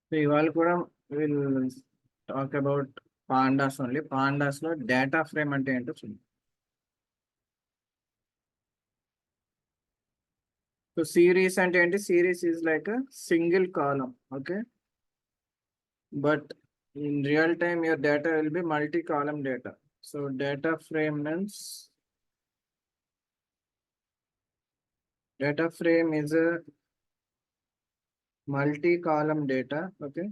So ఇవాళ కూడా will talk about pandas only. Pandas లో డేటా ఫ్రేమ్ అంటే ఏంటో చూద్దాం. సో సిరీస్ అంటే ఏంటి? Series is like single column, okay, but in real time your data will be multi-column data. So data frame means data frame is a multi-column data, okay.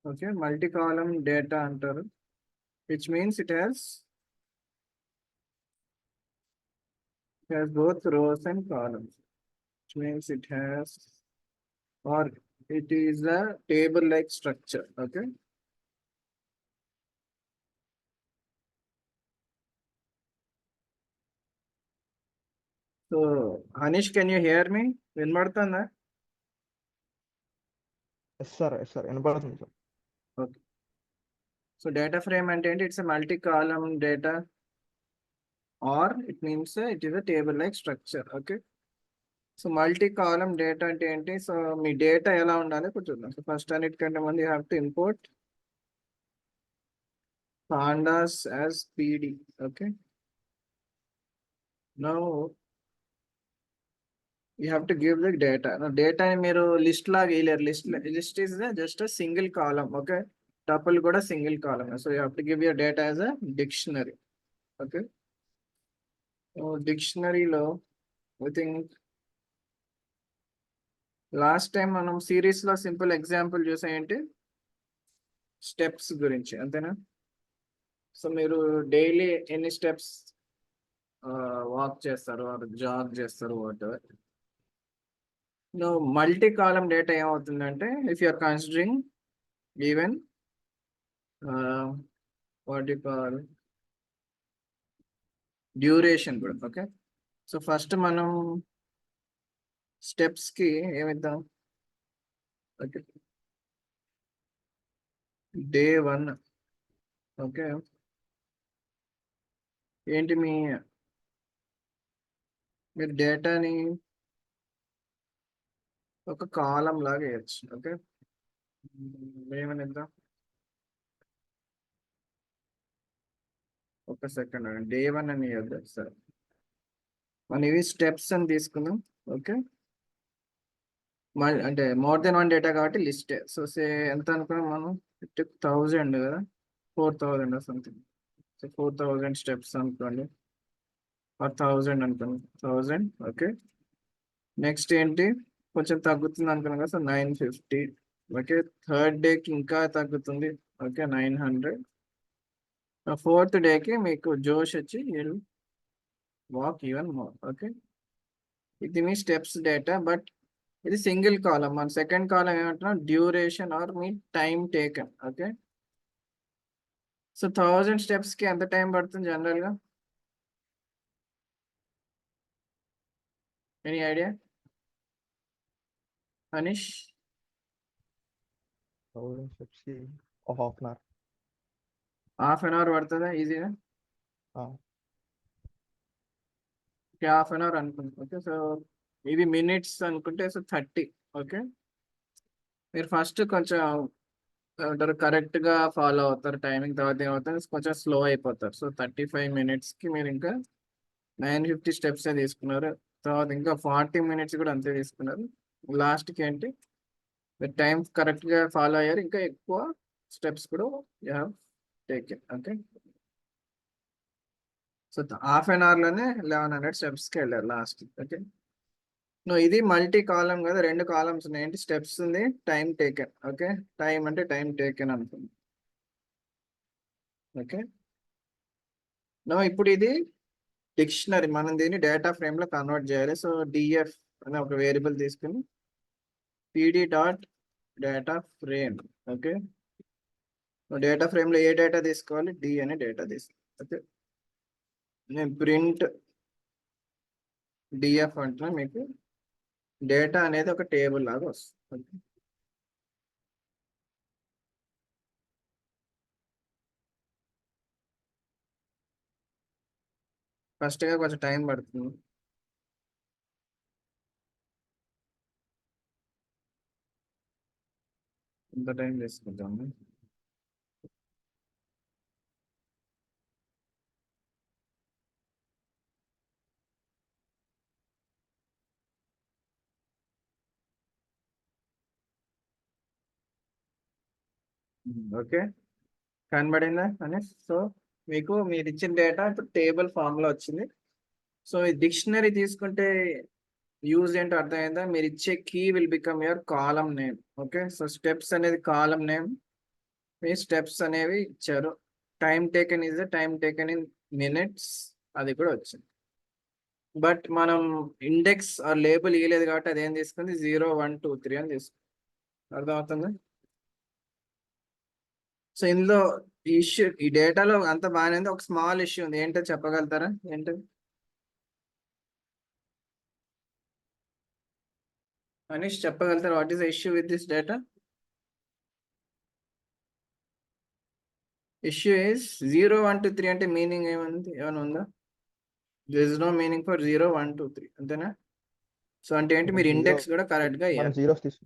Okay, multi-column data antaru, which means it has both rows and columns, which means it has, or it is a table like structure, okay. So Anish, can you hear me? వినబడుతుందా? Yes sir వినపడుతుంది sir. Okay. So data frame అంటే ఏంటి? It's a multi-column data, or it means it is a table like structure, okay. So multi column data అంటే ఏంటి? So మీ data ఎలా ఉండాలి కొంచెం చూద్దాం. సో ఫస్ట్ అన్నిటికంటే ముందు you have to import pandas as pd, okay. Now you have to give the data. Now data ని మీరు లిస్ట్ లాగా వేయలేరు. List is just a single column, okay. Tuple కూడా single column. So you have to give your data as a dictionary, okay. డిక్షనరీలో I think last time మనం series లో simple example చూసా ఏంటి? స్టెప్స్ గురించి, అంతేనా? సో మీరు డైలీ ఎన్ని స్టెప్స్ వాక్ చేస్తారు, జాగ్ చేస్తారు, whatever. Multi column data ఏమవుతుందంటే, if you are considering even what you call duration కూడా, ఓకే. సో ఫస్ట్ మనం స్టెప్స్ కి ఏమిద్దాం, ఓకే, డే 1, ఓకే. ఏంటి మీరు డేటాని ఒక కాలం లాగా వేయచ్చు, ఓకే. ఏమని ఇద్దాం, ఒక సెకండ్, డే 1 అని ఇద్దాం. సరే, మనం ఇవి స్టెప్స్ అని తీసుకుందాం, ఓకే. అంటే మోర్ దెన్ 1 డేటా కాబట్టి లిస్ట్. సో సే ఎంత అనుకున్నాం మనం? 1000 కదా, 4000 సంథింగ్. సో 4000 స్టెప్స్ అనుకోండి, ఆర్ 1000 అనుకోండి, 1000, ఓకే. నెక్స్ట్ ఏంటి, కొంచెం తగ్గుతుంది అనుకున్నాం కదా, సో 950, ఓకే. థర్డ్ డేకి ఇంకా తగ్గుతుంది, ఓకే, 900. ఫోర్త్ డేకి మీకు జోష్ వచ్చి వాక్ ఈవెన్ మోర్, ఓకే. ఇది మీ స్టెప్స్ డేటా, బట్ ఇది సింగిల్ కాలం. మన సెకండ్ కాలం ఏమంటున్నాం? డ్యూరేషన్ ఆర్ మీ time taken, okay. So 1000 steps కి ఎంత టైం పడుతుంది జనరల్ గా? Any idea Anish? 1000 స్టెప్స్కి ఒక half an hour. Half an hour పడుతుందా ఈజీగా? హాఫ్ అన్ అవర్ అనుకుంటా, ఓకే. సో ఇది మినిట్స్ అనుకుంటే సో 30, ఓకే. మీరు ఫస్ట్ కొంచెం ఏమంటారు, కరెక్ట్ గా ఫాలో అవుతారు టైమింగ్, తర్వాత ఏమవుతుంది, కొంచెం స్లో అయిపోతారు. సో 35 minutes కి మీరు ఇంకా 950 స్టెప్స్ తీసుకున్నారు, తర్వాత ఇంకా 40 minutes కూడా అంతే తీసుకున్నారు. లాస్ట్కి ఏంటి, మీరు టైం కరెక్ట్ గా ఫాలో అయ్యారు, ఇంకా ఎక్కువ స్టెప్స్ కూడా you have taken, okay. So half an hour లోనే 1100 స్టెప్స్ కి వెళ్ళారు లాస్ట్, ఓకే. నువ్వు ఇది మల్టీ కాలం కదా, 2 కాలమ్స్ ఉన్నాయి. ఏంటి? స్టెప్స్ ఉంది, టైం టేకెన్, ఓకే. టైం అంటే టైం టేకెన్ అనుకుంది, ఓకే. నువ్వు ఇప్పుడు ఇది డిక్షనరీ, మనం దీన్ని డేటా ఫ్రేమ్ లో కన్వర్ట్ చేయాలి. సో డిఎఫ్ అనే ఒక వేరియబుల్ తీసుకుని PD dot data frame, okay. Data frame లో ఏ డేటా తీసుకోవాలి? డి అనే డేటా తీసుకోవాలి, ఓకే. నేను ప్రింట్ డిఎఫ్ అంటున్నా, మీకు డేటా అనేది ఒక టేబుల్ లాగా వస్తుంది, ఓకే. ఫస్ట్ గా కొంచెం టైం పడుతుంది. ఎంత టైం తీసుకుంటాము? ఓకే, కనబడిందా అని? సో మీకు మీరు ఇచ్చిన డేటా ఇప్పుడు టేబుల్ ఫామ్ లో వచ్చింది. సో ఈ డిక్షనరీ తీసుకుంటే యూజ్ ఏంటో అర్థమైందా? మీరు ఇచ్చే key will become your column name. Okay, so steps అనేది కాలమ్ నేమ్, మీ స్టెప్స్ అనేవి ఇచ్చారు. Time taken is the time taken in minutes, అది కూడా వచ్చింది. బట్ మనం ఇండెక్స్ ఆ లేబుల్ ఇవ్వలేదు కాబట్టి అది ఏం తీసుకుంది, 0 1 2 3 అని తీసుకుంది. అర్థమవుతుంది? సో ఇందులో ఇష్యూ, ఈ డేటాలో అంత బాగానే ఉంది, ఒక స్మాల్ ఇష్యూ ఉంది. ఏంటో చెప్పగలుగుతారా? ఏంటది మనీష్, చెప్పగలుగుతారా? What is the issue with this data? Issue is 0 1 2 3 అంటే మీనింగ్ ఏముంది, ఏమైనా ఉందా? This is no meaning for 0 1 2 3, అంతేనా? సో అంటే ఏంటి, మీరు జీరో ఇండెక్స్ కూడా కరెక్ట్ గా మనం ఇవ్వాలి. జీరోస్ తీసుకు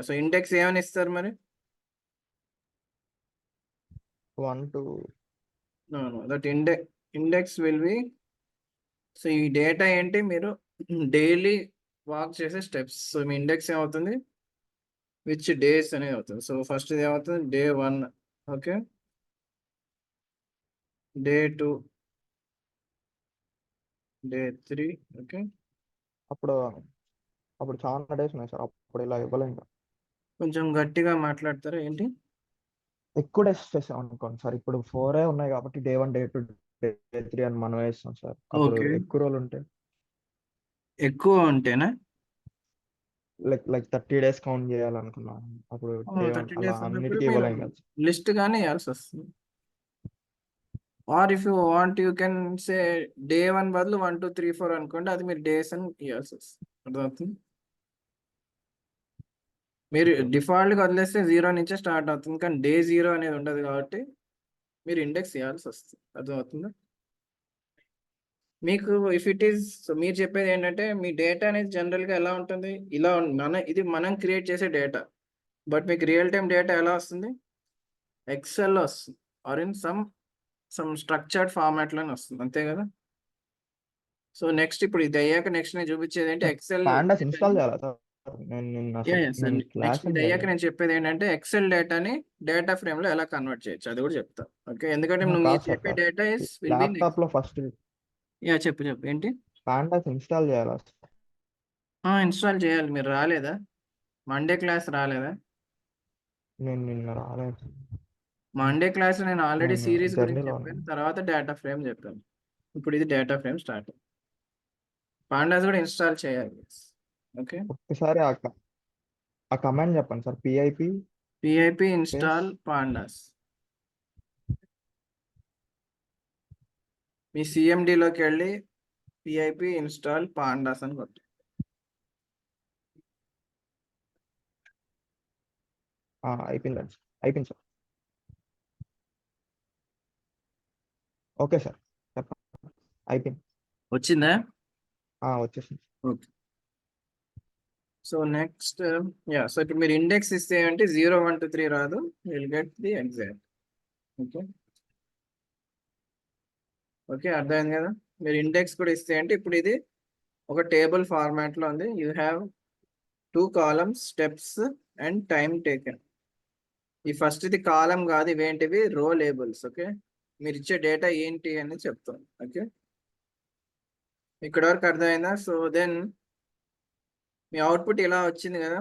సో ఇండెక్స్ ఏమని ఇస్తారు మరి? 1 2 that index will be, so ఈ డేటా ఏంటి, మీరు డైలీ వాక్ చేసే స్టెప్స్. సో మీ ఇండెక్స్ ఏమవుతుంది, విచ్ డేస్ అనేది అవుతుంది. సో ఫస్ట్ ఇది ఏమవుతుంది, day 1, okay, day 2, day 3, okay. అప్పుడు అప్పుడు చాలా డేస్ ఉన్నాయి సార్, అప్పుడు ఇలా ఇవ్వలేం కదా. కొంచెం గట్టిగా మాట్లాడతారా ఏంటి? ఎక్కువ డేస్ చేసాం అనుకోండి సార్, ఇప్పుడు 4 ఉన్నాయి కాబట్టి డే 1 డే 2 డే 3 అని మనం వేస్తాం సార్. అప్పుడు ఓకే, ఎక్కువ రోజులు ఉంటాయి, ఎక్కువ ఉంటేనా? లైక్ 30 డేస్ కౌంట్ చేయాలనుకున్నాం. అప్పుడు డే 1 30 అలా డేస్ అన్నప్పుడు అన్నిటికీ మీరు ఇవ్వలేం కదా. లిస్ట్ గానే ఇవ్వాల్సి వస్తుంది. Or if you want you can say day 1 బదులు 1 2 3 4 అనుకోండి, అది మీరు డేస్ అని ఇవ్వాల్సి వస్తుంది. అర్థమవుతుంది? మీరు ఓకే డిఫాల్ట్గా వదిలేస్తే 0 నుంచే స్టార్ట్ అవుతుంది, కానీ డే 0 అనేది ఉండదు కాబట్టి మీరు ఇండెక్స్ ఇవ్వాల్సి వస్తుంది. అర్థమవుతుందా మీకు? ఇఫ్ ఇట్ ఈస్, సో మీరు చెప్పేది ఏంటంటే మీ డేటా అనేది జనరల్గా ఎలా ఉంటుంది, ఇలా ఇది మనం క్రియేట్ చేసే డేటా, బట్ మీకు రియల్ టైం డేటా ఎలా వస్తుంది, ఎక్సెల్లో వస్తుంది, ఆర్ ఇన్ సమ్ స్ట్రక్చర్డ్ ఫార్మాట్లోనే వస్తుంది, అంతే కదా? సో నెక్స్ట్ ఇప్పుడు ఇది అయ్యాక నెక్స్ట్ నేను చూపించేది ఏంటి, ఎక్సెల్ పాండాస్ డేటాని. ఇన్స్టాల్ చేయాలా సార్? నేను అసలు నేను క్లాస్ నెక్స్ట్ ఇది అయ్యాక వినలేదు. నేను చెప్పేది ఏంటంటే ఎక్సెల్ డేటాని డేటా ఫ్రేమ్ లో ఎలా కన్వర్ట్ చేయొచ్చు, అది కూడా చెప్తా. ఓకే, ఎందుకంటే నువ్వు కాదు మీరు సార్, చెప్పే కాదు. Data is will be laptop next. లో ఫస్ట్ యా, చెప్పు చెప్పు ఏంటి? పాండాస్ ఇన్స్టాల్ చేయాలా సార్? ఇన్స్టాల్ చేయాలి. మీరు రాలేదా? మండే క్లాస్ రాలేదా? నేను నిన్న రాలేదు, మండే క్లాస్ నేను ఆల్రెడీ నేను సిరీస్ గురించి జర్నీలో చెప్పాను, ఉన్నాను. తర్వాత డేటా ఫ్రేమ్ చెప్పాను. ఇప్పుడు ఇది డేటా ఫ్రేమ్ స్టార్ట్. పాండాస్ కూడా ఇన్స్టాల్ చేయాలి. ఓకే, ఒక్కసారి ఆ కమాండ్ చెప్పండి sir, pip pip space. Install pandas. మీ సిఎండిలోకి వెళ్ళి పిఐపి ఇన్స్టాల్ పాండాస్ అని కొట్టి. అయిపోయిందండి, అయిపోయింది సార్. ఓకే సార్, చెప్పండి. అయిపోయింది. వచ్చిందా? వచ్చేసింది. ఓకే, సో నెక్స్ట్, సో ఇప్పుడు మీరు ఇండెక్స్ ఇస్తే అంటే 0 1 2 3 రాదు, will get the exact. Okay, okay, అర్థమైంది కదా? మీరు ఇండెక్స్ కూడా ఇస్తే అంటే ఇప్పుడు ఇది ఒక టేబుల్ ఫార్మాట్ లో ఉంది. You have 2 columns, steps and time taken. ఈ ఫస్ట్ ఇది కాలం కాదు, ఇవేంటివి, రో లేబుల్స్. ఓకే, మీరు ఇచ్చే డేటా ఏంటి అని చెప్తాం. ఓకే, ఇక్కడ వరకు అర్థమైందా? సో దెన్ మీ అవుట్పుట్ ఇలా వచ్చింది కదా.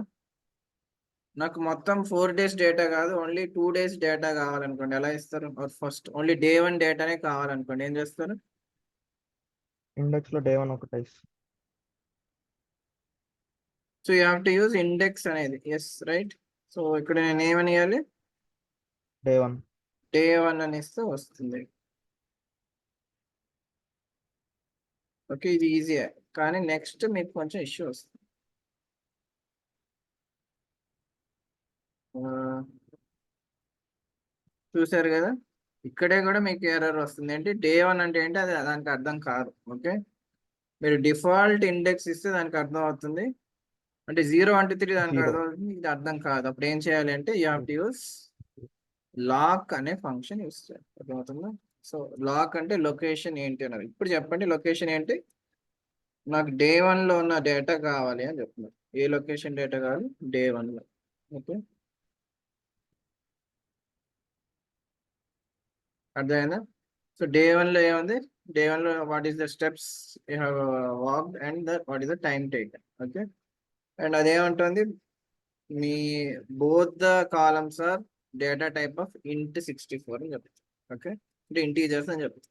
నాకు మొత్తం 4 డేస్ డేటా కాదు, ఓన్లీ 2 డేస్ డేటా కావాలనుకోండి, ఎలా ఇస్తారు? ఫస్ట్ ఓన్లీ డే 1 డేటానే కావాలనుకోండి, ఏం చేస్తారు? ఇండెక్స్ లో డే 1 ఒకటి. So you have to use index అనేది. Yes, right. సో ఇక్కడ నేను ఏమని ఇవ్వాలి, డే 1. డే 1 అని ఇస్తే వస్తుంది. ఓకే, ఇది ఈజీయే, కానీ నెక్స్ట్ మీకు కొంచెం ఇష్యూ వస్తుంది. చూసారు కదా, ఇక్కడే కూడా మీకు ఎర్రర్ వస్తుంది. ఏంటి డే 1 అంటే ఏంటి, అది దానికి అర్థం కాదు. ఓకే, మీరు డిఫాల్ట్ ఇండెక్స్ ఇస్తే దానికి అర్థం అవుతుంది. అంటే 0 1 2 3 దానికి 0. అర్థం అవుతుంది, ఇది అర్థం కాదు. అప్పుడు ఏం చేయాలి అంటే you have to use loc అనే ఫంక్షన్ యూస్ చేయాలి. అర్థమవుతుందా? సో లాక్ అంటే లొకేషన్ ఏంటి అన్నది. ఇప్పుడు చెప్పండి లొకేషన్ ఏంటి? నాకు డే 1 లో ఉన్న డేటా కావాలి అని చెప్తున్నారు. ఏ లొకేషన్ డేటా కావాలి? డే 1 లో. ఓకే, అర్థమైందా? సో డే 1 లో ఏముంది? డే 1 లో what is the steps you have walked and what is the time taken. Okay, and అదేమంటుంది? మీ both the columns are data type of int 64 అని చెప్తుంది. ఓకే, అంటే ఇంటీజర్స్ అని చెప్తుంది.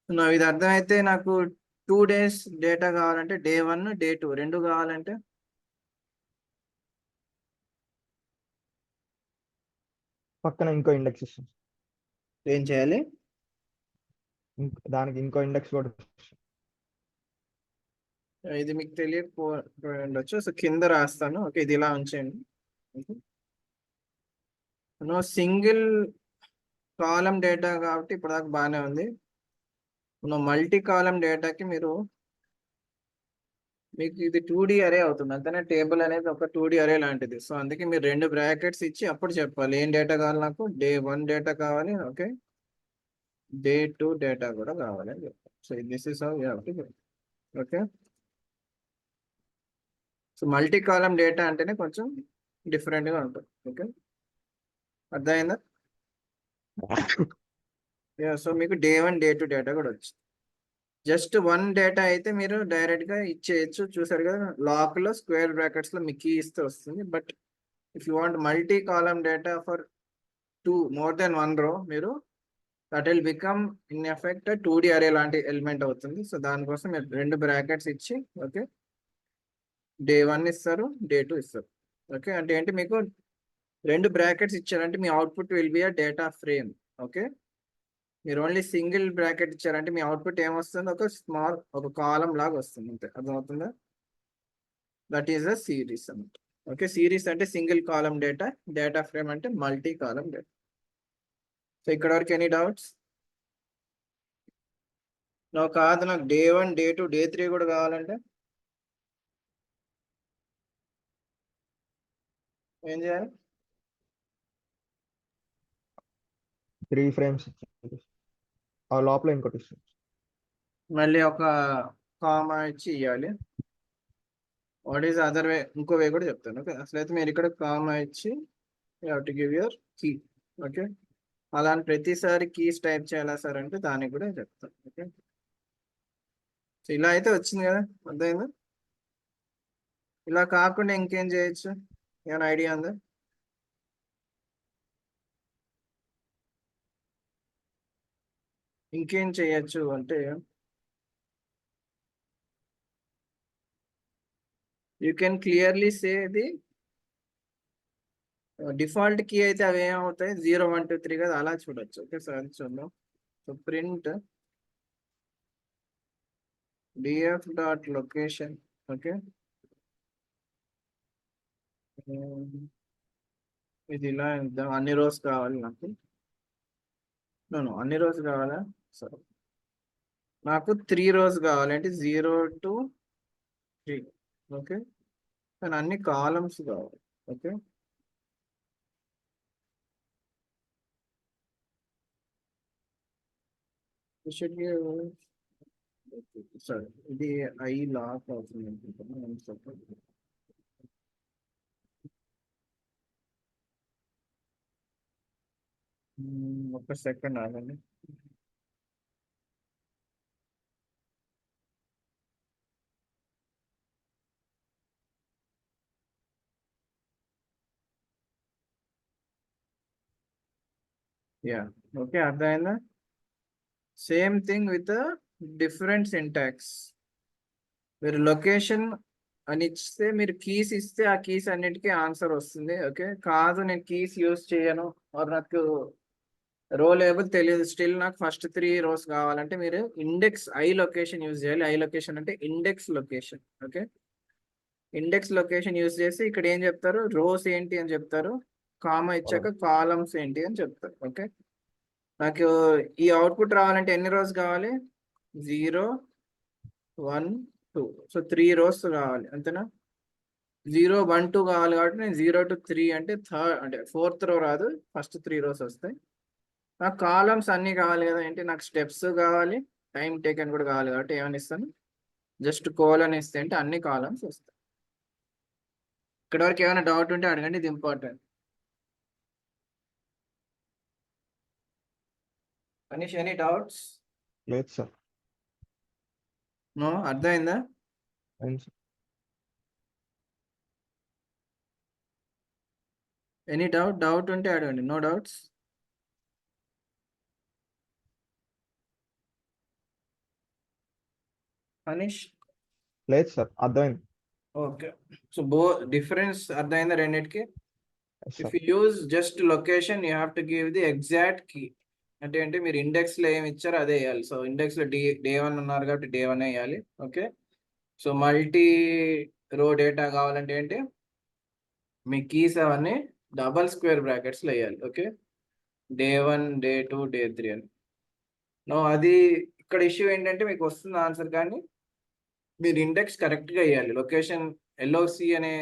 నా ఇది అర్థమైతే నాకు 2 days డేటా కావాలంటే డే 1 డే 2 రెండు కావాలంటే పక్కన ఇంకో ఇండెక్స్ ఇస్తాం. ఏం చేయాలి? దానికి ఇంకో ఇండెక్స్ కూడా ఇస్తాం. ఇది మీకు తెలియకపోవచ్చు. సో కింద రాస్తాను. ఓకే, ఇది ఇలా ఉంచండి. సింగిల్ కాలం డేటా కాబట్టి ఇప్పటిదాకా బాగానే ఉంది. మల్టీ కాలం డేటాకి మీకు ఇది 2D అరే అవుతుంది అంతేనా? టేబుల్ అనేది ఒక 2D అరే లాంటిది. సో అందుకే మీరు 2 బ్రాకెట్స్ ఇచ్చి అప్పుడు చెప్పాలి ఏం డేటా కావాలి. నాకు డే 1 డేటా కావాలి, ఓకే, డే 2 డేటా కూడా కావాలి అని చెప్పాలి. So this is how you have to do. Okay, so multi column data అంటేనే కొంచెం డిఫరెంట్గా ఉంటుంది. ఓకే, అర్థమైందా? సో మీకు డే 1 డే 2 డేటా కూడా వచ్చింది. జస్ట్ 1 డేటా అయితే మీరు డైరెక్ట్గా ఇచ్చేయచ్చు. చూసారు కదా, లాక్లో స్క్వేర్ బ్రాకెట్స్లో మీకు కీ ఇస్తే వస్తుంది. But if you want multi column data for 2 more than 1 row, మీరు that will become in effect 2D అరే లాంటి ఎలిమెంట్ అవుతుంది. సో దానికోసం మీరు 2 బ్రాకెట్స్ ఇచ్చి, ఓకే, డే 1 ఇస్తారు, డే 2 ఇస్తారు. ఓకే, అంటే ఏంటి? మీకు 2 బ్రాకెట్స్ ఇచ్చారంటే మీ output will be a data frame. Okay, మీరు ఓన్లీ సింగిల్ బ్రాకెట్ ఇచ్చారంటే మీ అవుట్పుట్ ఏమొస్తుంది? ఒక కాలం లాగా వస్తుంది అంతే. అర్థమవుతుందా? దట్ ఈస్ ద సిరీస్ అన్నమాట. ఓకే, సిరీస్ అంటే సింగిల్ కాలం డేటా, డేటా ఫ్రేమ్ అంటే మల్టీ కాలం డేటా. సో ఇక్కడ వరకు ఎనీ డౌట్స్? కాదు, నాకు డే 1 డే 2 డే 3 కూడా కావాలంటే ఏం చేయాలి? 3 frames ఇచ్చి ఆ లోపల ఇంకోటి ఇస్తాం. మళ్ళీ ఒక కామా ఇచ్చి ఇవ్వాలి. What is other way? ఇంకో వే కూడా చెప్తాను. ఓకే, అసలు అయితే మీరు ఇక్కడ కామా ఇచ్చి you have to give your key. Okay, అలాంటి ప్రతిసారి కీస్ టైప్ చేయాలా సార్ అంటే దానికి కూడా చెప్తాను. ఓకే, సో ఇలా అయితే వచ్చింది కదా, అర్థమైందా? ఇలా కాకుండా ఇంకేం చేయొచ్చు? ఏమైనా ఐడియా ఉందా? ఇంకేం చేయొచ్చు అంటే you can clearly say the default key అయితే అవి ఏమవుతాయి? 0 1 2 3 కదా, అలా చూడొచ్చు. ఓకే, సార్ అది చూద్దాం. So print DF dot location. Okay, ఇది ఇలా ఇద్దాం. అన్ని రోస్ కావాలి నాకు. అన్ని రోస్ కావాలా? సరే, నాకు 3 rows కావాలి. అంటే 0 to 3. ఓకే, కానీ అన్ని కాలమ్స్ కావాలి. ఓకే, సరే, ఇది ఐ లాక్ అవుతుంది అనుకుంటున్నాను. ఒక్క సెకండ్ ఆగండి. యా, ఓకే, అర్థమైందా? Same thing with different syntax. మీరు లొకేషన్ అని ఇస్తే మీరు కీస్ ఇస్తే ఆ కీస్ అన్నిటికీ ఆన్సర్ వస్తుంది. ఓకే, కాదు నేను కీస్ యూస్ చేయను, ఆర్ నాకు రో లేబుల్ తెలియదు, స్టిల్ నాకు ఫస్ట్ 3 rows కావాలంటే మీరు ఇండెక్స్ ఐ లొకేషన్ యూజ్ చేయాలి. ఐ లొకేషన్ అంటే index location. Okay, index location use చేసి ఇక్కడ ఏం చెప్తారు? రోస్ ఏంటి అని చెప్తారు, కామా ఇచ్చాక కాలమ్స్ ఏంటి అని చెప్తారు. ఓకే, నాకు ఈ అవుట్పుట్ రావాలంటే ఎన్ని rows కావాలి? 0 1 2. సో 3 rows కావాలి అంతేనా. 0 1 2 కావాలి కాబట్టి నేను 0 to 3 అంటే థర్డ్ అంటే 4th row రాదు, ఫస్ట్ 3 rows వస్తాయి. నాకు కాలమ్స్ అన్నీ కావాలి కదా, ఏంటి నాకు స్టెప్స్ కావాలి, టైం టేకన్ కూడా కావాలి కాబట్టి ఏమని ఇస్తాను, జస్ట్ కోలన్ ఇస్తే అంటే అన్ని కాలమ్స్ వస్తాయి. ఇక్కడ వరకు ఏమైనా డౌట్ ఉంటే అడగండి, ఇది ఇంపార్టెంట్. Manish any doubts? లేదు సార్. నో, అర్థమైందా? అవును సార్. ఎనీ డౌట్ ఉంటే అడగండి. No doubts? మనీష్? లేదు సార్, అర్థమైంది. ఓకే. సో డిఫరెన్స్ అర్థమైందా రెండింటికి? Yes, if sir. You use just location you have to give the exact key. అంటే మీరు ఇండెక్స్ లో ఏమి ఇచ్చారో అదే వేయాలి. సో ఇండెక్స్ లో డే 1 ఉన్నారు కాబట్టి డే 1 వేయాలి. ఓకే. సో మల్టీ రో డేటా కావాలంటే ఏంటి, మీ కీస్ అవన్నీ డబల్ స్క్వేర్ బ్రాకెట్స్ లో వేయాలి. ఓకే. డే 1 డే 2 డే 3 అని. నో అది ఇక్కడ ఇష్యూ ఏంటంటే మీకు వస్తుంది ఆన్సర్, కానీ మీరు ఇండెక్స్ కరెక్ట్ గా వేయాలి. లొకేషన్ ఎల్ఓసి అనే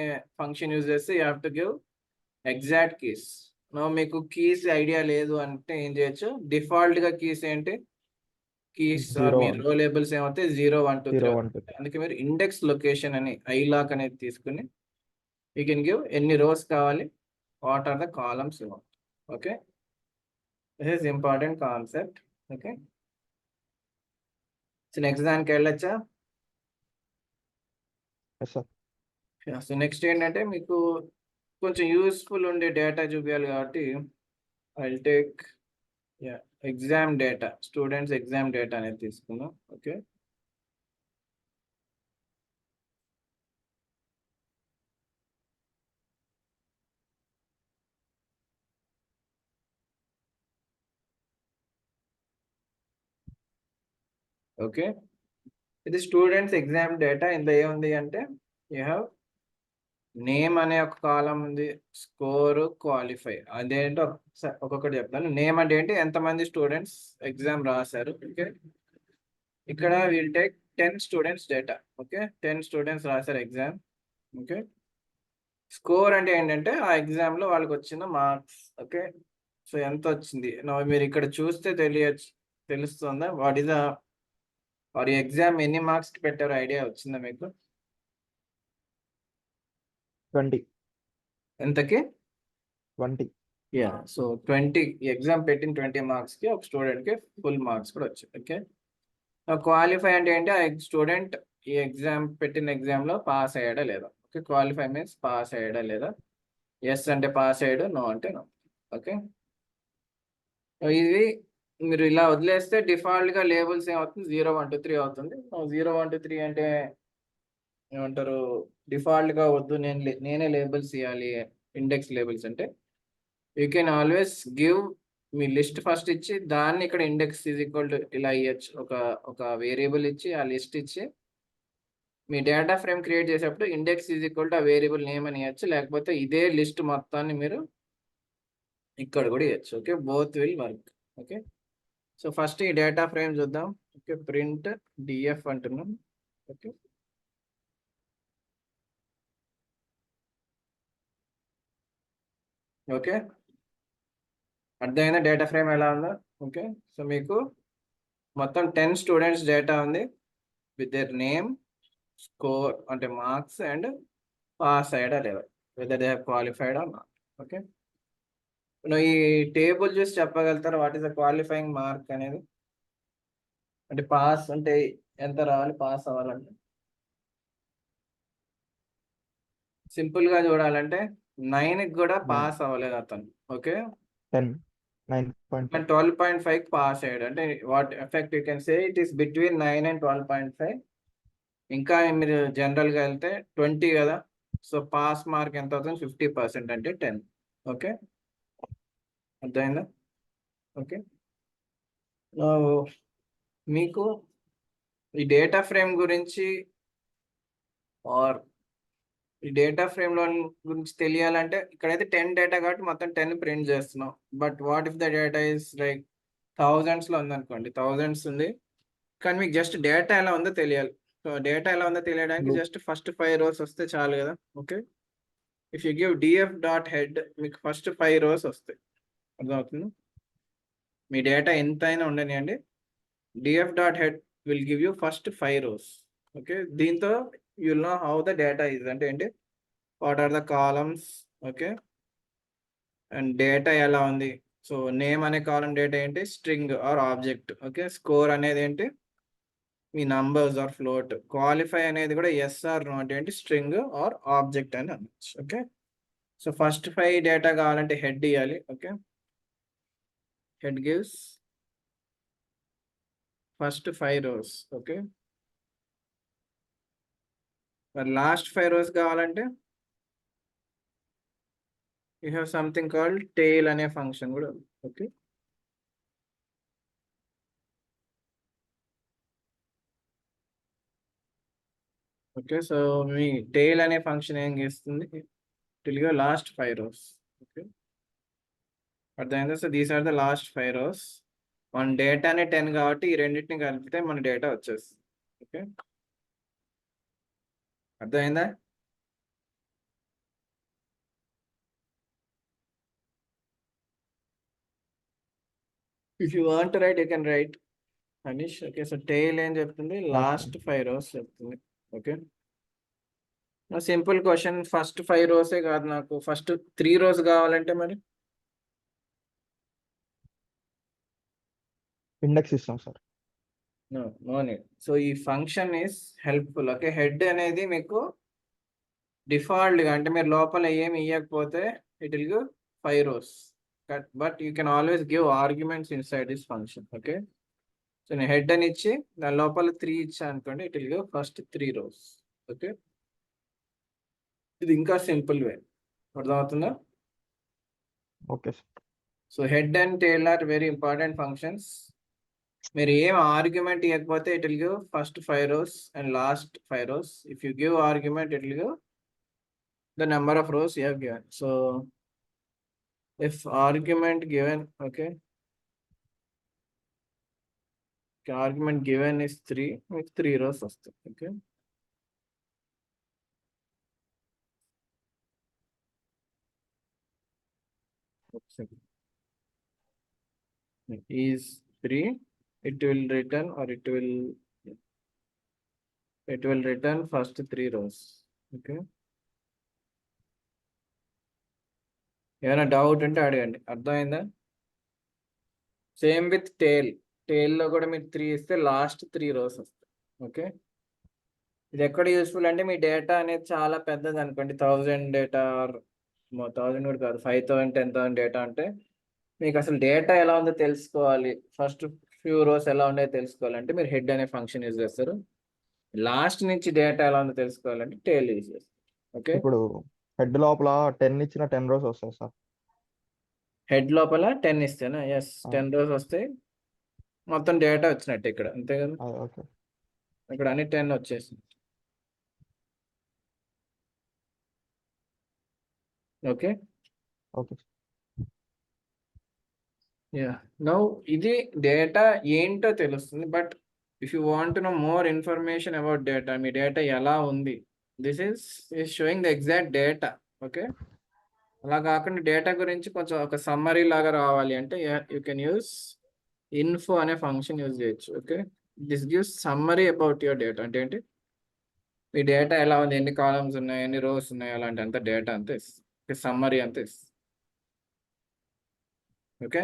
ఫంక్షన్ యూజ్ చేస్తే you have to give exact keys. No మీకు కీస్ ఐడియా లేదు అంటే ఏం చేయొచ్చు, డిఫాల్ట్ గా కీస్ ఏంటి, కీస్ 0 మీ 1 రో లేబుల్స్ ఏమవుతాయి 0 1 2 0 3. 1 2. అందుకే మీరు ఇండెక్స్ లొకేషన్ అని ఐలాక్ అనేది తీసుకుని యూ కెన్ గివ్ ఎన్ని రోస్ కావాలి, what are the columns you want. Okay, this is important concept. Okay, so next దానికి వెళ్ళొచ్చా? Yes, sir. సో నెక్స్ట్ ఏంటంటే మీకు కొంచెం యూస్ఫుల్ ఉండే డేటా చూపించాలి కాబట్టి I take exam data, students exam data అనేది తీసుకుందాం. ఓకే, ఓకే, ఇది స్టూడెంట్స్ ఎగ్జామ్ డేటా. ఇందులో ఏముంది అంటే యూ హ్యావ్ నేమ్ అనే ఒక కాలం ఉంది, స్కోర్, క్వాలిఫై. అదేంటో ఒక్కొక్కటి చెప్తాను. నేమ్ అంటే ఏంటి, ఎంతమంది స్టూడెంట్స్ ఎగ్జామ్ రాశారు. ఓకే, ఇక్కడ will take 10 students data. Okay, 10 students రాశారు ఎగ్జామ్. ఓకే, స్కోర్ అంటే ఏంటంటే ఆ ఎగ్జామ్ లో వాళ్ళకి వచ్చిన మార్క్స్. ఓకే, సో ఎంత వచ్చింది మీరు ఇక్కడ చూస్తే తెలుస్తుందా, వాట్ ఈస్ వారి ఎగ్జామ్ ఎన్ని మార్క్స్ కి పెట్టారో ఐడియా వచ్చిందా మీకు? 20. ఎంతకి? 20. యా, సో 20 ఎగ్జామ్ పెట్టిన 20 మార్క్స్ కి ఒక స్టూడెంట్ కి ఫుల్ మార్క్స్ కూడా వచ్చాయి. ఓకే, క్వాలిఫై అంటే ఏంటి, ఆ స్టూడెంట్ ఈ ఎగ్జామ్ పెట్టిన ఎగ్జామ్ లో పాస్ అయ్యాడా లేదా. ఓకే, క్వాలిఫై మీన్స్ పాస్ అయ్యాడా లేదా. ఎస్ అంటే పాస్ అయ్యాడు, నో అంటే నో. ఓకే, ఇది మీరు ఇలా వదిలేస్తే డిఫాల్ట్ గా లేబుల్స్ ఏమవుతుంది, 0 1 2 3 అవుతుంది. 0 1 2 3 అంటే ఏమంటారు, డిఫాల్ట్ గా వద్దు, నేనే లేబుల్స్ ఇవ్వాలి ఇండెక్స్ లేబుల్స్ అంటే you can always give me list first ఇచ్చి దాన్ని ఇక్కడ ఇండెక్స్ ఈజ్ ఈక్వల్ టు ఇలా ఇవ్వచ్చు. ఒక వేరియబుల్ ఇచ్చి ఆ లిస్ట్ ఇచ్చి మీ డేటా ఫ్రేమ్ క్రియేట్ చేసేటప్పుడు ఇండెక్స్ ఈజ్ ఈక్వల్ టు ఆ వేరియబుల్ నేమ్ అని ఇవ్వచ్చు, లేకపోతే ఇదే లిస్ట్ మొత్తాన్ని మీరు ఇక్కడ కూడా ఇవ్వచ్చు. Okay, both will work. Okay, so first ఈ డేటా ఫ్రేమ్ చూద్దాం. ఓకే, ప్రింట్ డిఎఫ్ అంటున్నాం. ఓకే, ఓకే, అర్థమైందా డేటా ఫ్రేమ్ ఎలా ఉందో? ఓకే, సో మీకు మొత్తం 10 స్టూడెంట్స్ డేటా ఉంది విత్ దేర్ నేమ్, స్కోర్ అంటే మార్క్స్, అండ్ పాస్ అయ్యాడా లేదా, whether they have qualified are not. Okay, ఈ టేబుల్ చూసి చెప్పగలుగుతారు what is the qualifying mark అనేది, అంటే పాస్ అంటే ఎంత రావాలి పాస్ అవ్వాలంటే. సింపుల్ గా చూడాలంటే 9 కి కూడా పాస్ అవ్వలేదు అతను. ఓకే, 10 9.5. 12.5 పాస్ అయ్యాడు అంటే what effect you can say it is between 9 and 12.5. ఇంకా మీరు జనరల్ గా వెళ్తే 20 కదా, సో పాస్ మార్క్ ఎంత అవుతుంది, 50% అంటే 10. ఓకే, అర్థమైందా? ఓకే, మీకు ఈ డేటా ఫ్రేమ్ గురించి ఆర్ ఈ డేటా ఫ్రేమ్ లో గురించి తెలియాలంటే ఇక్కడైతే 10 డేటా కాబట్టి మొత్తం 10 ప్రింట్ చేస్తున్నాం. But what if the data is like thousands లో ఉందనుకోండి, థౌజండ్స్ ఉంది కానీ మీకు జస్ట్ డేటా ఎలా ఉందో తెలియాలి. సో డేటా ఎలా ఉందో తెలియడానికి Loop. జస్ట్ ఫస్ట్ 5 rows వస్తే చాలు కదా. Okay, if you give df dot head మీకు ఫస్ట్ 5 rows వస్తాయి. అర్థమవుతుంది? మీ డేటా ఎంత అయినా ఉండనియండి, df dot head will give you first 5 rows. Okay, దీంతో you'll know how the data is, అంటే ఏంటి, what are the columns. Okay, and data ఎలా ఉంది. సో నేమ్ అనే కాలం డేటా ఏంటి, string or object. Okay, score అనేది ఏంటి, మీ నంబర్స్ ఆర్ ఫ్లోట్. క్వాలిఫై అనేది కూడా ఎస్ ఆర్ నో అంటే ఏంటి, స్ట్రింగ్ ఆర్ ఆబ్జెక్ట్ అని అనొచ్చు. ఓకే, సో ఫస్ట్ 5 డేటా కావాలంటే హెడ్ ఇవ్వాలి. Okay, head gives first 5 rows. Okay, మరి లాస్ట్ 5 rows కావాలంటే you have something called tail అనే ఫంక్షన్ కూడా. ఓకే, ఓకే, సో మీ టేల్ అనే ఫంక్షన్ ఏం చేస్తుంది, టిల్గా లాస్ట్ 5 rows. ఓకే, అర్థమైందా? So these are the last 5 rows. మన డేటానే 10 కాబట్టి ఈ రెండింటిని కలిపితే మన డేటా వచ్చేస్తుంది. ఓకే, అర్థమైందా? If you want write you can write Anish. Okay, so tail ఏం చెప్తుంది, లాస్ట్ 5 rows చెప్తుంది. Okay, simple question, first 5 rows కాదు, నాకు ఫస్ట్ 3 rows కావాలంటే మరి ఇండెక్స్ ఇస్తాం సార్. No need. సో ఈ function is helpful. Okay, head అనేది మీకు డిఫాల్ట్గా, అంటే మీరు లోపల ఏమి ఇవ్వకపోతే it will give 5 rows. But you can always give arguments inside this function. Okay, so నేను హెడ్ అని ఇచ్చి దాని లోపల 3 ఇచ్చా అనుకోండి, it will give first 3 rows. Okay, ఇది ఇంకా సింపుల్ వే. అర్థమవుతుందా? Okay sir. So head and tail are very important functions. మీరు ఏం ఆర్గ్యుమెంట్ ఇవ్వకపోతే it will give first 5 rows and last 5 rows. If you give argument it will give the number of rows you have given. So if argument given, okay, argument given is 3, with 3 rows వస్తాయి. Okay, is 3, it will return, or it will return first 3 rows. Okay, ఏమైనా doubt ఉంటే అడగండి. అర్థమైందా? Same with టేల్లో కూడా మీరు 3 ఇస్తే last 3 rows వస్తాయి. Okay, ఇది ఎక్కడ యూస్ఫుల్ అంటే మీ డేటా అనేది చాలా పెద్దది అనుకోండి, 1000 డేటా, 1000 కూడా కాదు, 5000 10,000 డేటా అంటే మీకు అసలు డేటా ఎలా ఉందో తెలుసుకోవాలి, ఫస్ట్ ఫ్యూ rows ఎలా ఉన్నాయో తెలుసుకోవాలంటే మీరు హెడ్ అనే ఫంక్షన్ యూజ్ చేస్తారు. లాస్ట్ నుంచి డేటా ఎలా ఉందో తెలుసుకోవాలంటే టేల్ యూజ్ చేస్తారు. ఓకే, ఇప్పుడు హెడ్ లోపల 10 ఇచ్చిన 10 rows వస్తాయి సార్. హెడ్ లోపల 10 ఇస్తేనా? ఎస్, 10 rows వస్తాయి. మొత్తం డేటా వచ్చినట్టు ఇక్కడ, అంతే కదా. ఓకే. ఇక్కడ అన్ని 10 వచ్చేసింది. Okay, okay. నౌ ఇది డేటా ఏంటో తెలుస్తుంది. But if you want know more information about data, మీ డేటా ఎలా ఉంది, this is showing the exact data. Okay, అలా కాకుండా డేటా గురించి కొంచెం ఒక సమ్మరీ లాగా రావాలి అంటే యూ కెన్ యూస్ ఇన్ఫో అనే ఫంక్షన్ యూజ్ చేయొచ్చు. Okay, this gives summary about your data. అంటే ఏంటి, మీ డేటా ఎలా ఉంది, ఎన్ని కాలమ్స్ ఉన్నాయి, ఎన్ని రోస్ ఉన్నాయి, అలాంటి అంత డేటా అంతా ఇస్తుంది, సమ్మరీ అంతా ఇస్తుంది. Okay,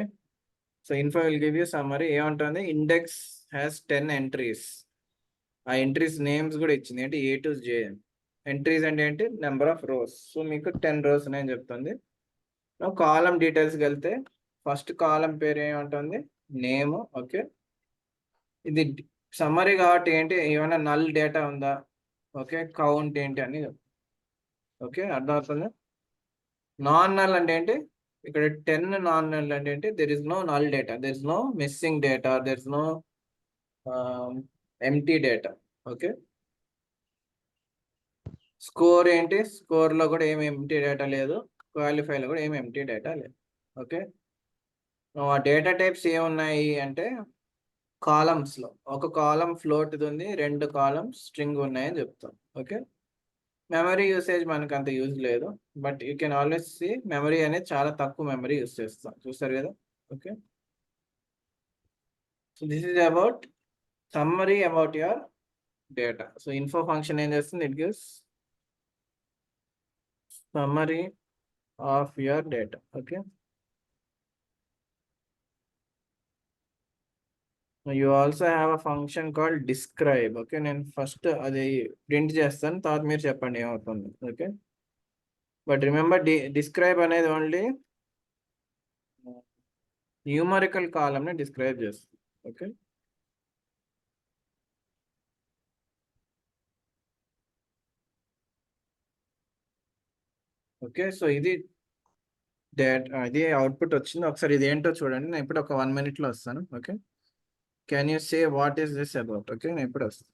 so info will give you summary. ఏమంటుంది, ఇండెక్స్ హ్యాస్ 10 entries. ఆ ఎంట్రీస్ నేమ్స్ కూడా ఇచ్చింది, ఏంటి, A to J. ఎంట్రీస్ అంటే ఏంటి, నెంబర్ ఆఫ్ రోస్. సో మీకు 10 rows ఉన్నాయని చెప్తుంది. కాలం డీటెయిల్స్కి వెళ్తే ఫస్ట్ కాలం పేరు ఏమంటుంది, నేమ్. ఓకే, ఇది సమ్మరీ కాబట్టి ఏంటి, ఏమైనా నల్ డేటా ఉందా, ఓకే, కౌంట్ ఏంటి అని. ఓకే, అర్థమవుతుంది. నాన్ నల్ అంటే ఏంటి, ఇక్కడ 10 నాన్ నల్ అంటే ఏంటి, there is no null data, there is no missing data, there is no empty data. Okay, score ఏంటి, స్కోర్లో కూడా ఏమి ఎంటీ డేటా లేదు, క్వాలిఫైలో కూడా ఏమి ఎంటీ డేటా లేదు. ఓకే, ఆ డేటా టైప్స్ ఏమున్నాయి అంటే కాలమ్స్ లో ఒక కాలం ఫ్లోట్ ఉంది, 2 కాలమ్స్ స్ట్రింగ్ ఉన్నాయని చెప్తాం. ఓకే, మెమరీ యూసేజ్ మనకు అంత యూజ్ లేదు, but you can always see memory అనేది చాలా తక్కువ మెమరీ యూస్ చేస్తాం, చూస్తారు కదా. Okay, so this is about summary about your data. So info function ఏం చేస్తుంది, it gives summary of your data. Okay, you also have a function called describe. Okay, నేను first అది ప్రింట్ చేస్తాను, తర్వాత మీరు చెప్పండి ఏమవుతుంది. ఓకే, బట్ రిమెంబర్ డిస్క్రైబ్ అనేది ఓన్లీ న్యూమరికల్ కాలమ్ ని డిస్క్రైబ్ చేస్తుంది. ఓకే, ఓకే, సో ఇది ఇది అవుట్పుట్ వచ్చింది. ఒకసారి ఇది ఏంటో చూడండి, నేను ఇప్పుడు ఒక 1 minute లో వస్తాను. Okay, can you say what is this about? Okay, నేను ఇప్పుడు వస్తాను.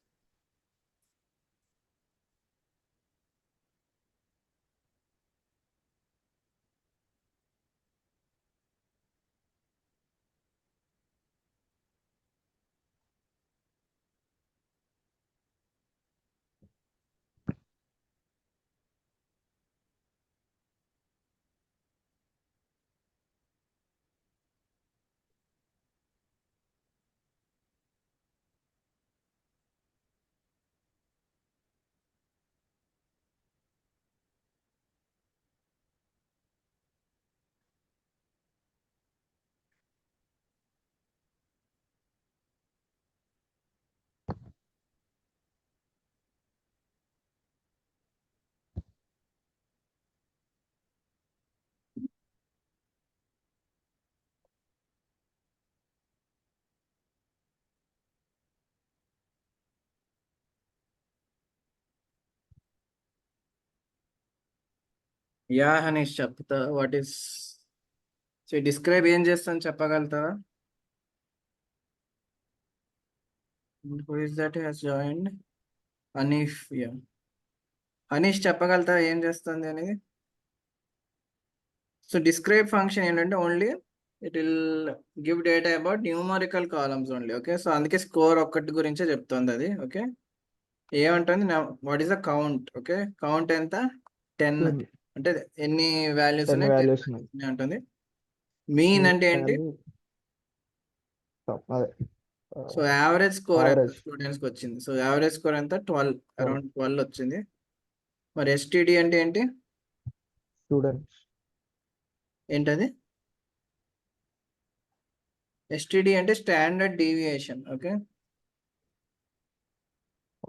యా హనీష్, చెప్తా. వాట్ ఈస్ డిస్క్రైబ్ ఏం చేస్తాను చెప్పగలుగుతారా? Who is that has joined? Hanif. Yeah, Hanish చెప్పగలుగుతారా ఏం చేస్తుంది అనేది? సో డిస్క్రైబ్ ఫంక్షన్ ఏంటంటే only it will give data about numerical columns only. Okay, so అందుకే స్కోర్ ఒక్కటి గురించే చెప్తుంది అది. ఓకే, ఏమంటుంది, what is the count? Okay, count ఎంత? 10. అంటే ఎన్ని వాల్యూస్ 10 ఉన్నాయి, 10 వాల్యూస్ values ఉన్నాయి ఉంటుంది. మీన్ అంటే ఏంటి? అదే సో యావరేజ్ స్కోర్ ఎంత యావరేజ్ స్టూడెంట్స్ కి వచ్చింది? సో యావరేజ్ స్కోర్ ఎంత? 12, అరౌండ్ 12 వచ్చింది. మరి ఎస్టిడి అంటే ఏంటి? స్టూడెంట్స్. ఏంటది? ఎస్టిడి అంటే standard deviation. Okay,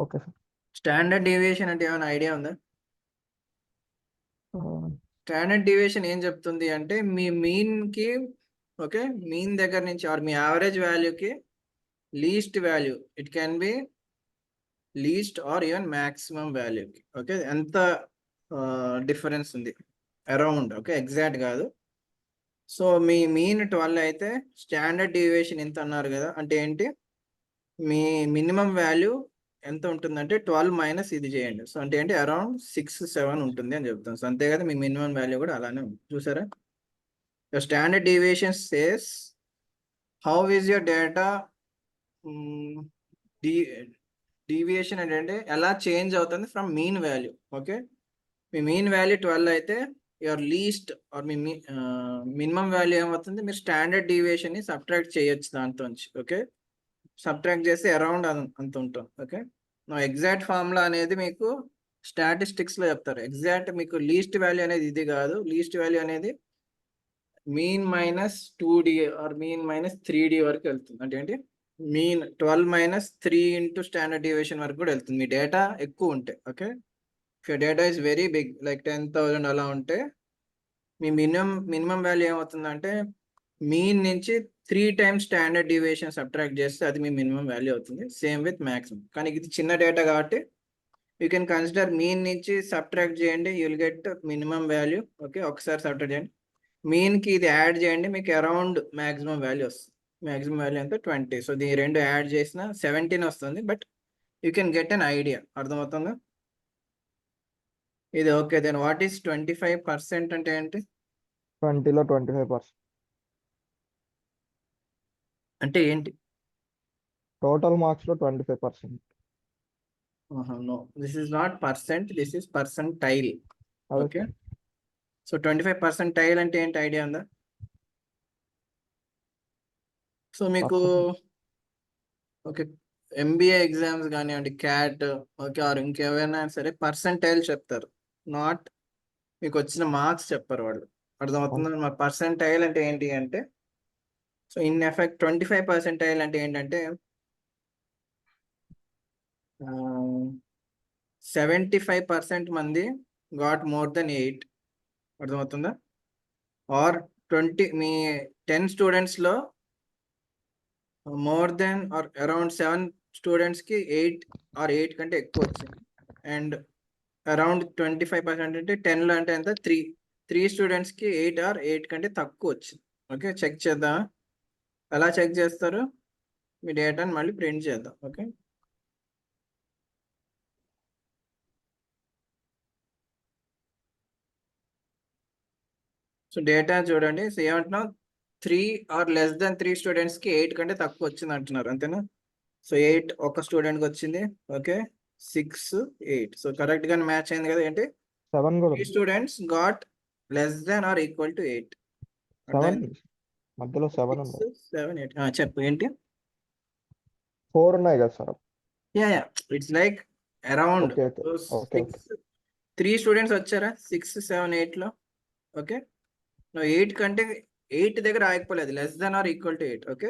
okay sir. Standard deviation అంటే ఏమైనా ఐడియా ఉందా? స్టాండర్డ్ డీవియేషన్ ఏం చెప్తుంది అంటే మీ మీన్ కి, ఓకే, మీన్ దగ్గర నుంచి ఆర్ మీ యావరేజ్ వాల్యూకి least value, it can be least or even maximum వాల్యూకి. ఓకే, ఎంత డిఫరెన్స్ ఉంది అరౌండ్. ఓకే, ఎగ్జాక్ట్ కాదు. సో మీ మీన్ 12 అయితే స్టాండర్డ్ డీవియేషన్ ఎంత అన్నారు కదా, అంటే ఏంటి, మీ మినిమం వాల్యూ ఎంత ఉంటుందంటే 12 మైనస్ ఇది చేయండి. సో అంటే ఏంటి, అరౌండ్ 6-7 ఉంటుంది అని చెప్తాం. సో అంతే కదా, మీ మినిమం వాల్యూ కూడా అలానే ఉంది. చూసారా? Standard deviation says how is your data deviation అంటే ఎలా చేంజ్ అవుతుంది ఫ్రమ్ మీన్ వాల్యూ. ఓకే, మీ మీన్ వాల్యూ 12 అయితే యువర్ లీస్ట్ ఆర్ మీ మినిమం వాల్యూ ఏమవుతుంది, మీరు స్టాండర్డ్ డీవియేషన్ ని సబ్ట్రాక్ట్ చేయొచ్చు దాంతోంచి. ఓకే, సబ్ట్రాక్ట్ చేస్తే అరౌండ్ అంత ఉంటుంది. ఓకే, ఎగ్జాక్ట్ ఫార్ములా అనేది మీకు స్టాటిస్టిక్స్ లో చెప్తారు. ఎగ్జాక్ట్ మీకు లీస్ట్ వాల్యూ అనేది ఇది కాదు, లీస్ట్ వాల్యూ అనేది mean minus 2D or mean minus 3D వరకు వెళ్తుంది. అంటే ఏంటి, mean 12 minus 3 into standard deviation వరకు కూడా వెళ్తుంది మీ డేటా ఎక్కువ ఉంటే. Okay, if your data is very big like 10,000 అలా ఉంటే మీ మినిమం వాల్యూ ఏమవుతుందంటే మీన్ నుంచి 3 times స్టాండర్డ్ డీవియేషన్ సబ్ట్రాక్ట్ చేస్తే అది మీ మినిమం వాల్యూ అవుతుంది. Same with maximum. కానీ ఇది చిన్న డేటా కాబట్టి యూ కెన్ కన్సిడర్ మీన్ నుంచి సబ్ట్రాక్ట్ చేయండి, you will get minimum value. Okay, ఒకసారి సబ్ట్రాక్ట్ చేయండి, మీన్ కి ఇది యాడ్ చేయండి, మీకు అరౌండ్ మాక్సిమం వాల్యూ వస్తుంది. మాక్సిమం వాల్యూ ఎంత? 20. సో దీని రెండు యాడ్ చేసిన 17 వస్తుంది. But you can get an idea. అర్థమవుతుందా ఇది? ఓకే, దెన్ వాట్ ఈస్ 25% అంటే ఏంటి? 20లో 25%. అంటే ఏంటి? టోటల్ మార్క్స్ లో 25%. No, this is not percent, this is percentile. అదే ఓకే, సార్. సో 25% అంటే ఏంటి ఐడియా ఉందా? సో మీకు ఓకే, ఎంబీఏ ఎగ్జామ్స్ కానివ్వండి, క్యాట్ ఓకే ఆర్ ఇంకేమైనా సరే పర్సెంటైల్ చెప్తారు, నాట్ మీకు వచ్చిన మార్క్స్ చెప్పరు వాళ్ళు. అర్థమవుతుందా? మా పర్సెంటైల్ అంటే ఏంటి అంటే, సో ఇన్ ఎఫెక్ట్ 25% అంటే ఏంటంటే 75% మంది గాట్ మోర్ దెన్ 8. అర్థమవుతుందా? ఆర్ 20 మీ 10 స్టూడెంట్స్లో మోర్ దెన్ ఆర్ అరౌండ్ 7 స్టూడెంట్స్కి 8 ఆర్ 8 కంటే ఎక్కువ వచ్చింది. అండ్ అరౌండ్ 25% అంటే 10లో అంటే ఎంత, 3 స్టూడెంట్స్కి 8 ఆర్ 8 కంటే తక్కువ వచ్చింది. ఓకే, చెక్ చేద్దాం. ఎలా చెక్ చేస్తారు? మీ డేటాని మళ్ళీ ప్రింట్ చేద్దాం. ఓకే, సో డేటా చూడండి. సో ఏమంటున్నాం, 3 ఆర్ లెస్ దెన్ 3 స్టూడెంట్స్కి 8 కంటే తక్కువ వచ్చింది అంటున్నారు, అంతేనా? సో 8 ఒక స్టూడెంట్కి వచ్చింది. ఓకే, 6, 8. సో కరెక్ట్గా మ్యాచ్ అయింది కదా. ఏంటి, 7 కూడా 3 students got less than or equal to 8. 7 మధ్యలో 7 6, ఉన్నాయి. 7, 8. చెప్పు ఏంటి? 4 ఉన్నాయి కదా sir. Yeah, it's like around okay okay okay okay. 3 students వచ్చారా 6, 7, 8లో. ఓకే, 8 కంటే 8 దగ్గర ఆగిపోలేదు, less than or equal to 8. Okay,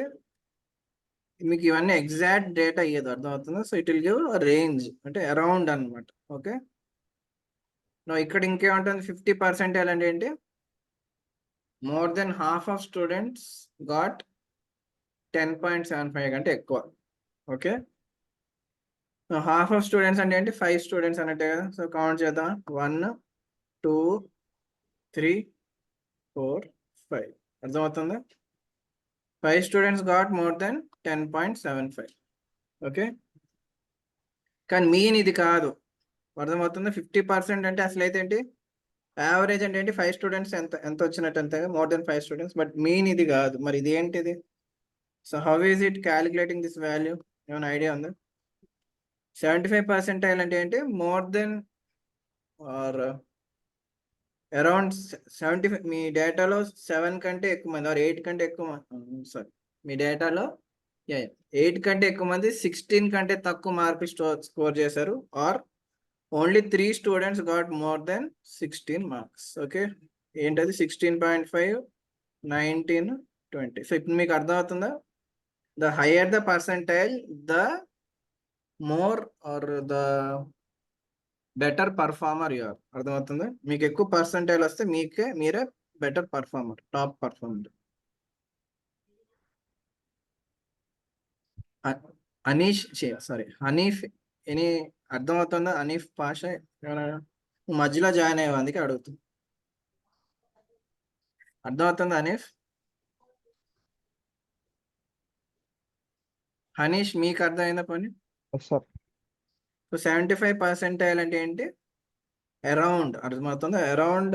మీకు ఇవన్నీ ఎగ్జాక్ట్ డేటా ఇయ్యదు, అర్థమవుతుందా? So it will give range, అంటే అరౌండ్ అనమాట. ఓకే, ఇక్కడ ఇంకేముంటుంది, 50% అంటే ఏంటి, more than half of students got 10.75 కంటే ఎక్కువ. ఓకే, హాఫ్ ఆఫ్ స్టూడెంట్స్ అంటే ఏంటి, 5 స్టూడెంట్స్ అన్నట్టే కదా. సో కౌంట్ చేద్దాం, 1, 2, 3, 4, 5. అర్థమవుతుందా? 5 students got more then 10.75. Okay, కానీ మీన్ ఇది కాదు. అర్థమవుతుందా? 50% అంటే అసలు అయితే ఏంటి, యావరేజ్ అంటే ఏంటి, 5 స్టూడెంట్స్ ఎంత ఎంత వచ్చినట్టు అంతే, more than 5 students. But mean ఇది కాదు. మరి ఇది ఏంటిది? So how is it calculating this value? ఏమైనా ఐడియా ఉందా? 75% అంటే ఏంటి, మోర్ దెన్ ఆర్ అరౌండ్ 75. మీ డేటాలో 7 కంటే ఎక్కువ మంది ఆర్ 8 కంటే ఎక్కువ మంది, సారీ, మీ డేటాలో 8 కంటే ఎక్కువ మంది 16 కంటే తక్కువ మార్కులు స్కోర్ చేశారు, or only 3 students got more than 16 marks. Okay, ఏంటది, 16.5, 19, 20. సో ఇప్పుడు మీకు అర్థమవుతుందా? The higher the percentile, the more or the better performer you are. అర్థమవుతుందా? మీకు ఎక్కువ పర్సెంటైల్ వస్తే మీరే better performer, top performer. Anish, sorry, Hanif. Any అర్థమవుతుందా? హనీఫ్ పాష ఏమైనా మధ్యలో జాయిన్ అయ్యే అందుకే అడుగుతుంది. అర్థమవుతుందా హనీఫ్? హనీష్, మీకు అర్థమైందా పని? సార్ సో 75% అంటే ఏంటి, అరౌండ్. అర్థమవుతుందా? అరౌండ్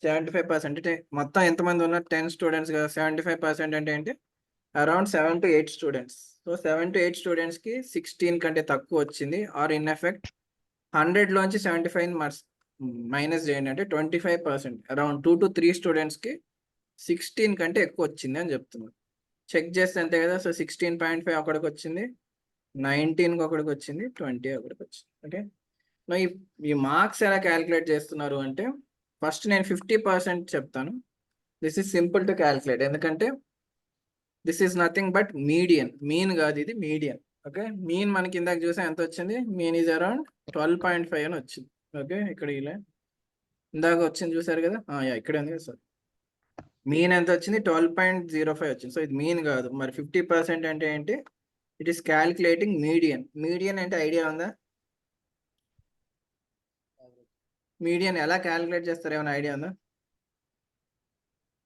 75% అంటే మొత్తం ఎంతమంది ఉన్నారు, 10 స్టూడెంట్స్ కదా. 75% అంటే ఏంటి, around 7 to 8 students. So 7 to 8 స్టూడెంట్స్కి 16 కంటే తక్కువ వచ్చింది, ఆర్ ఇన్ ఎఫెక్ట్ 100లోంచి 75 మైనస్ చేయండి, అంటే 25%. అరౌండ్ 2 to 3 స్టూడెంట్స్కి 16 కంటే ఎక్కువ వచ్చింది అని చెప్తున్నారు. చెక్ చేస్తే అంతే కదా. సో 16.5 ఒకడికి వచ్చింది, 19కి ఒకడికి వచ్చింది, 20 ఒకడికి వచ్చింది. ఓకే, ఈ మార్క్స్ ఎలా క్యాలిక్యులేట్ చేస్తున్నారు అంటే, ఫస్ట్ నేను 50% చెప్తాను. This is simple to calculate, ఎందుకంటే this is nothing but median. Mean కాదు, ఇది మీడియన్. ఓకే, మీన్ మనకి ఇందాక చూసా ఎంత వచ్చింది, మీన్ ఈజ్ అరౌండ్ 12.5 అని వచ్చింది. ఓకే, ఇక్కడ ఇలా ఇందాక వచ్చింది చూసారు కదా, ఇక్కడ ఉంది కదా సార్. మీన్ ఎంత వచ్చింది, 12.05 వచ్చింది. సో ఇది మీన్ కాదు. మరి 50% అంటే ఏంటి, it is calculating median. Median అంటే ఐడియా ఉందా? మీడియన్ ఎలా క్యాలిక్యులేట్ చేస్తారు, ఏమైనా ఐడియా ఉందా?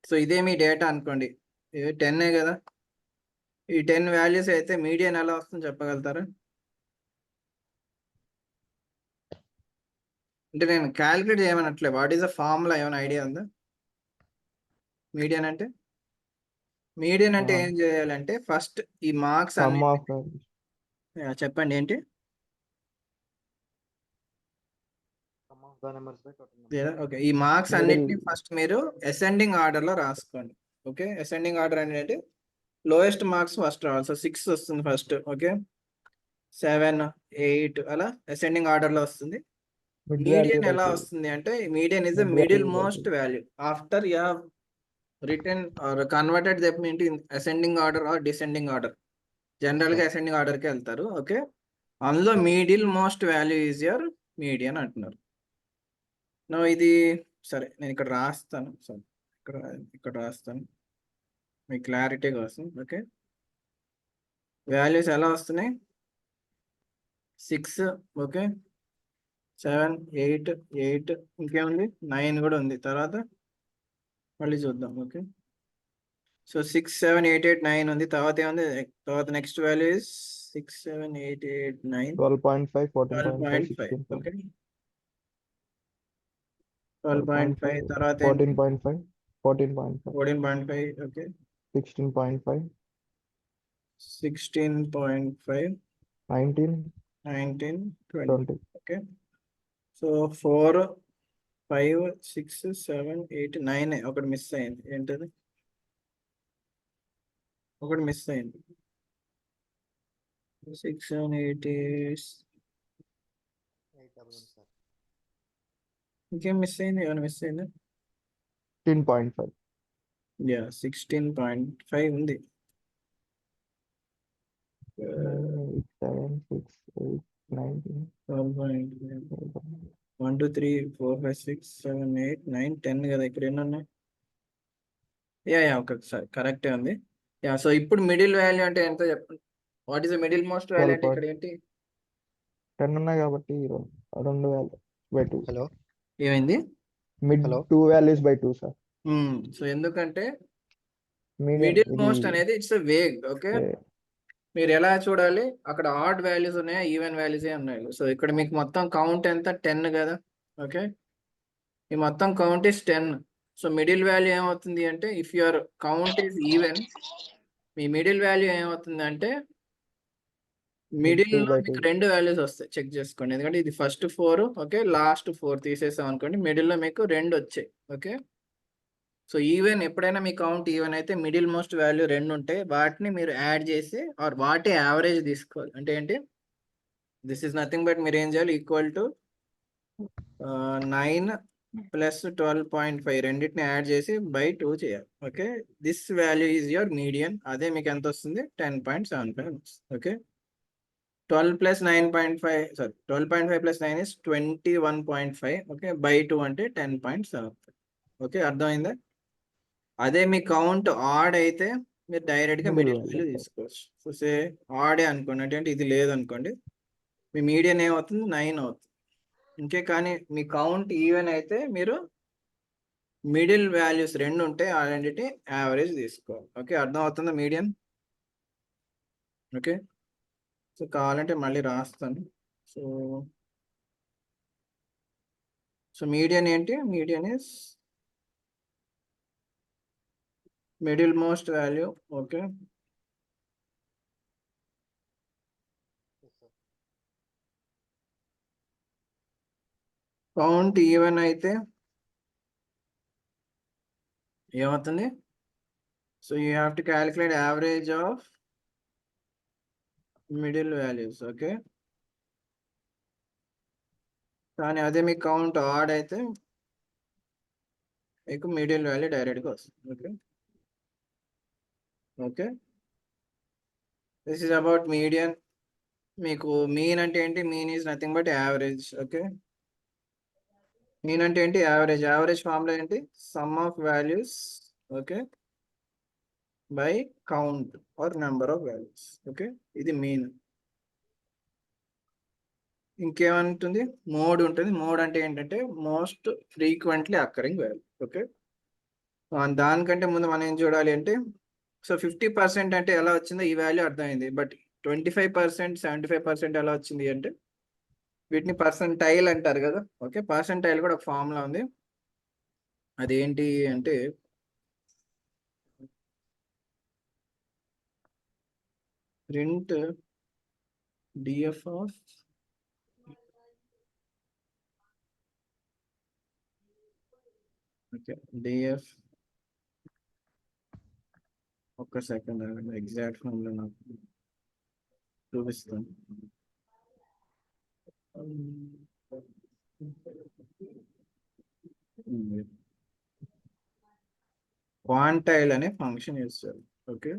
సో ఇదే మీ డేటా అనుకోండి, ఇది 10 కదా. ఈ 10 వాల్యూస్ అయితే మీడియన్ ఎలా వస్తుందో చెప్పగలుగుతారా? అంటే నేను క్యాలిక్యులేట్ చేయమనట్లే, వాట్ ఈస్ ద ఫార్ములా, ఏమైనా ఐడియా ఉందా మీడియన్ అంటే? మీడియన్ అంటే ఏం చేయాలంటే ఫస్ట్ ఈ మార్క్స్ సమ్ అన్ని ఆఫ్ చెప్పండి ఏంటి ఓకే ఈ మార్క్స్ అన్నిటిని ఫస్ట్ మీరు అసెండింగ్ ఆర్డర్ లో రాసుకోండి. ఓకే అసెండింగ్ ఆర్డర్ అంటే లోయెస్ట్ మార్క్స్ ఫస్ట్ రావాలి. సో 6 వస్తుంది ఫస్ట్. ఓకే 7 8 అలా అసెండింగ్ ఆర్డర్ లో వస్తుంది. మిడ్ వాల్యూ మీడియన్ బై ఎలా 2 వస్తుంది అంటే median is the mid middle value by 2 most value after you have return or converted them into ascending order or descending order. General గా ascending order కి వెళ్తారు. Okay అందులో middle most value is your median అంటున్నారు. ఇది సరే నేను ఇక్కడ రాస్తాను. సరే ఇక్కడ ఇక్కడ రాస్తాను మీ క్లారిటీ కోసం. ఓకే వాల్యూస్ ఎలా వస్తున్నాయి 6 ఓకే 7 8 8 ఇంకేముంది 9 కూడా ఉంది. తర్వాత మళ్ళీ చూద్దాం. ఓకే సో 6 7 8 8 9 ఉంది. తర్వాత ఏముంది తర్వాత నెక్స్ట్ వాల్యూ ఇస్ 6 7 8 8 9 12.5 14.5 12.5 16. ఓకే 12.5 తర్వాత 14.5 14.5 14.5 ఓకే 16.5 16.5 19 19 20 20. ఓకే సో 4 5 6 7 8 9 ఒకటి మిస్ అయింది. ఏంటది ఒకటి మిస్ అయింది. 6 7 8 ఇంకేం మిస్ అయింది ఏమైనా మిస్ అయింది 16.5 యా 16.5 ఉంది. 7 6 8 19 1 2 3 4 5 6 7 8 9 10 కదా ఇక్కడ ఎన్ని ఉన్నాయి. యా ఒకసారి కరెక్టే ఉంది. యా సో ఇప్పుడు మిడిల్ వాల్యూ అంటే ఎంత చెప్పండి. What is the middle most value అంటే ఇక్కడ ఏంటి 10 ఉన్నాయి కాబట్టి 2 వాల్యూ బై 2. హలో ఏమైంది mid hello 2 values by 2 sir. So ఎందుకంటే మీడియం మిడిల్ ఇది మోస్ట్ అనేది ఇట్స్ వేగ్. ఓకే మీరు ఎలా చూడాలి అక్కడ ఆడ్ వాల్యూస్ ఉన్నాయా ఈవెన్ వాల్యూస్ ఉన్నాయి. సో ఇక్కడ మీకు మొత్తం కౌంట్ ఎంత 10 కదా. ఓకే ఈ మొత్తం count is 10. So middle value ఏమవుతుంది అంటే if your count is even me middle value ఏమవుతుంది అంటే మిడిల్ లో మీకు 2 వాల్యూస్ వస్తాయి. చెక్ చేసుకోండి ఎందుకంటే ఇది ఫస్ట్ 4 ఓకే లాస్ట్ 4 తీసేసాం అనుకోండి మిడిల్ లో మీకు 2 వచ్చాయి. ఓకే సో ఈవెన్ ఎప్పుడైనా మీ కౌంట్ ఈవెన్ అయితే మిడిల్ మోస్ట్ వాల్యూ 2 ఉంటాయి. వాటిని మీరు యాడ్ చేసి ఆర్ వాటి యావరేజ్ తీసుకోవాలి. అంటే ఏంటి దిస్ ఇస్ నథింగ్ బట్ మీరు ఏం చేయాలి ఈక్వల్ టు 9 ప్లస్ 12.5 రెండింటిని యాడ్ చేసి బై 2 చేయాలి. Okay this value is your median. అదే మీకు ఎంత వస్తుంది 10.75 okay 12 plus 9.5 sorry 12.5 plus 9 is 21.5 okay by 2 అంటే 10.75. ఓకే అర్థమైందా. అదే మీ కౌంట్ ఆడ్ అయితే మీరు డైరెక్ట్ గా మిడిల్ వాల్యూ తీసుకోవచ్చు. సో సే ఆడే అనుకోండి అంటే ఇది లేదనుకోండి మీ మీడియన్ ఏమవుతుంది 9 అవుతుంది. ఇంకే కానీ మీ కౌంట్ ఈవెన్ అయితే మీరు మిడిల్ వాల్యూస్ 2 ఉంటే ఆ రెండింటి యావరేజ్ తీసుకోవాలి. ఓకే అర్థం అవుతుందా మీడియన్. ఓకే సో కావాలంటే మళ్ళీ రాస్తాను. సో సో మీడియన్ ఏంటి median is middle most value. Okay count even అయితే ఏమవుతుంది so you have to calculate average of middle values. Okay కానీ అదే మీ కౌంట్ ఆడ్ అయితే మీకు మిడిల్ వాల్యూ డైరెక్ట్గా వస్తుంది. Okay okay this is about median. మీకు మీన్ అంటే ఏంటి mean is nothing but average. Okay mean అంటే ఏంటి యావరేజ్. యావరేజ్ ఫార్ములా ఏంటి sum of values okay by count or number of values. Okay ఇది మీన్. ఇంకేమంటుంది మోడ్ ఉంటుంది. మోడ్ అంటే ఏంటంటే most frequently occurring value. Okay దానికంటే ముందు మనం ఏం చూడాలి అంటే సో 50% అంటే ఎలా వచ్చిందో ఈ వాల్యూ అర్థమైంది. బట్ 25% 75% ఎలా వచ్చింది అంటే వీటిని పర్సెంటైల్ అంటారు కదా. ఓకే పర్సెంటైల్ కూడా ఒక ఫార్ములా ఉంది. అదేంటి అంటే print df of okay df ఒక్క సెకండ్ ఎగ్జాక్ట్ ఫార్ములా నాకు చూపిస్తాను. క్వాంటైల్ అనే ఫంక్షన్ ఇస్తారు. ఓకే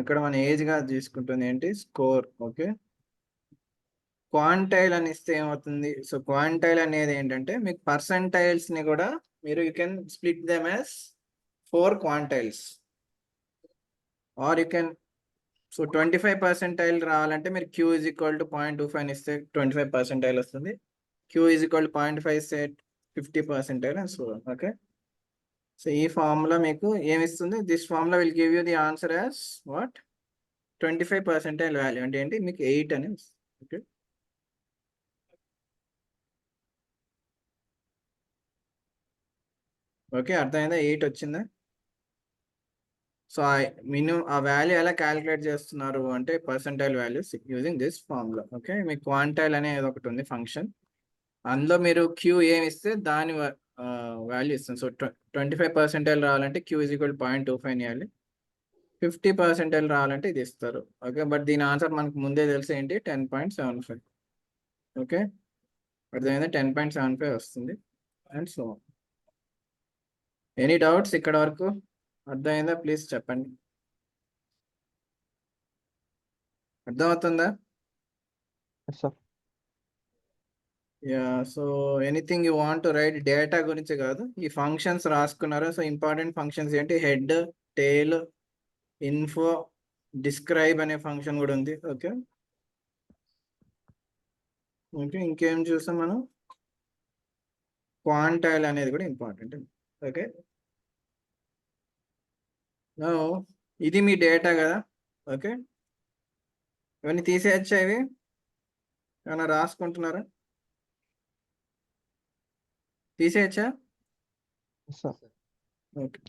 ఇక్కడ మన ఏజ్ గా తీసుకుంటుంది ఏంటి స్కోర్. ఓకే క్వాంటైల్ అని ఇస్తే ఏమవుతుంది, సో క్వాంటైల్ అనేది ఏంటంటే మీకు పర్సంటైల్స్ ని కూడా మీరు you can split them as 4 quantiles or you can, so 25 percentile రావాలంటే మీరు q ఈజ్ ఈక్వల్ టు 0.25 ఇస్తే 25 పర్సెంటైల్ వస్తుంది, q ఈజ్ ఈక్వల్ టు 0.5 ఇస్తే 50 percentile and so. Okay so ఈ ఫార్ములా మీకు ఏమిస్తుంది, this formula will give you the answer as what 25 percentile value అంటే ఏంటి మీకు 8 అని వస్తుంది. ఓకే ఓకే అర్థమైందా, 8 వచ్చిందా. సో మినిమం ఆ వాల్యూ ఎలా క్యాలిక్యులేట్ చేస్తున్నారు అంటే percentile values using this formula. Okay మీకు క్వాంటైల్ అనేది ఒకటి ఉంది ఫంక్షన్, అందులో మీరు క్యూ ఏమి ఇస్తే దాని వాల్యూ ఇస్తుంది. సో 25 పర్సెంటైల్ రావాలంటే క్యూ ఈజ్ ఈక్వల్ 0.25 ఇవ్వాలి, 50 పర్సెంటైల్ రావాలంటే ఇది ఇస్తారు. ఓకే బట్ దీని ఆన్సర్ మనకు ముందే తెలిసి ఏంటి 10.75. ఓకే అర్థమైందా 10.75 వస్తుంది అండ్ సో. ఎనీ డౌట్స్ ఇక్కడ వరకు అర్థమైందా, ప్లీజ్ చెప్పండి. అర్థమవుతుందా. Sir yeah so anything you want to right, data గురించి కాదు, ఈ ఫంక్షన్స్ రాసుకున్నారు. సో ఇంపార్టెంట్ ఫంక్షన్స్ ఏంటి, హెడ్, టేల్, ఇన్ఫో, డిస్క్రైబ్ అనే ఫంక్షన్ కూడా ఉంది. ఓకే ఓకే ఇంకేం చూసాం మనం, క్వాంటైల్ అనేది కూడా ఇంపార్టెంట్. ఓకే ఇది మీ డేటా కదా. ఓకే ఇవన్నీ తీసేయచ్చా, ఇవి ఏమైనా రాసుకుంటున్నారా, తీసేయచ్చా. సార్ ఓకే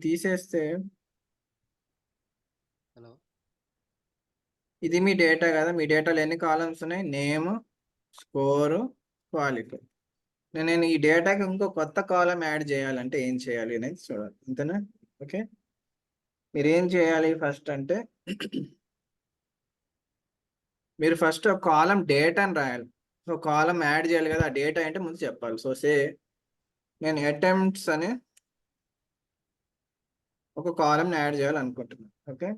తీసేస్తే ఇది మీ డేటా కదా, మీ డేటాలో ఎన్ని కాలమ్స్ ఉన్నాయి, నేమ్, స్కోరు, క్వాలిఫై. నేను ఈ డేటాకి ఇంకో కొత్త కాలం యాడ్ చేయాలంటే ఏం చేయాలి అనేది చూడాలి, అంతేనా. ఓకే మీరు ఏం చేయాలి ఫస్ట్ అంటే మీరు ఫస్ట్ ఒక కాలం డేటాని రాయాలి. సో కాలం యాడ్ చేయాలి కదా, ఆ డేటా అంటే ముందు చెప్పాలి. సో సే నేను అటెంప్ట్స్ అని ఒక కాలంని యాడ్ చేయాలనుకుంటున్నాను. ఓకే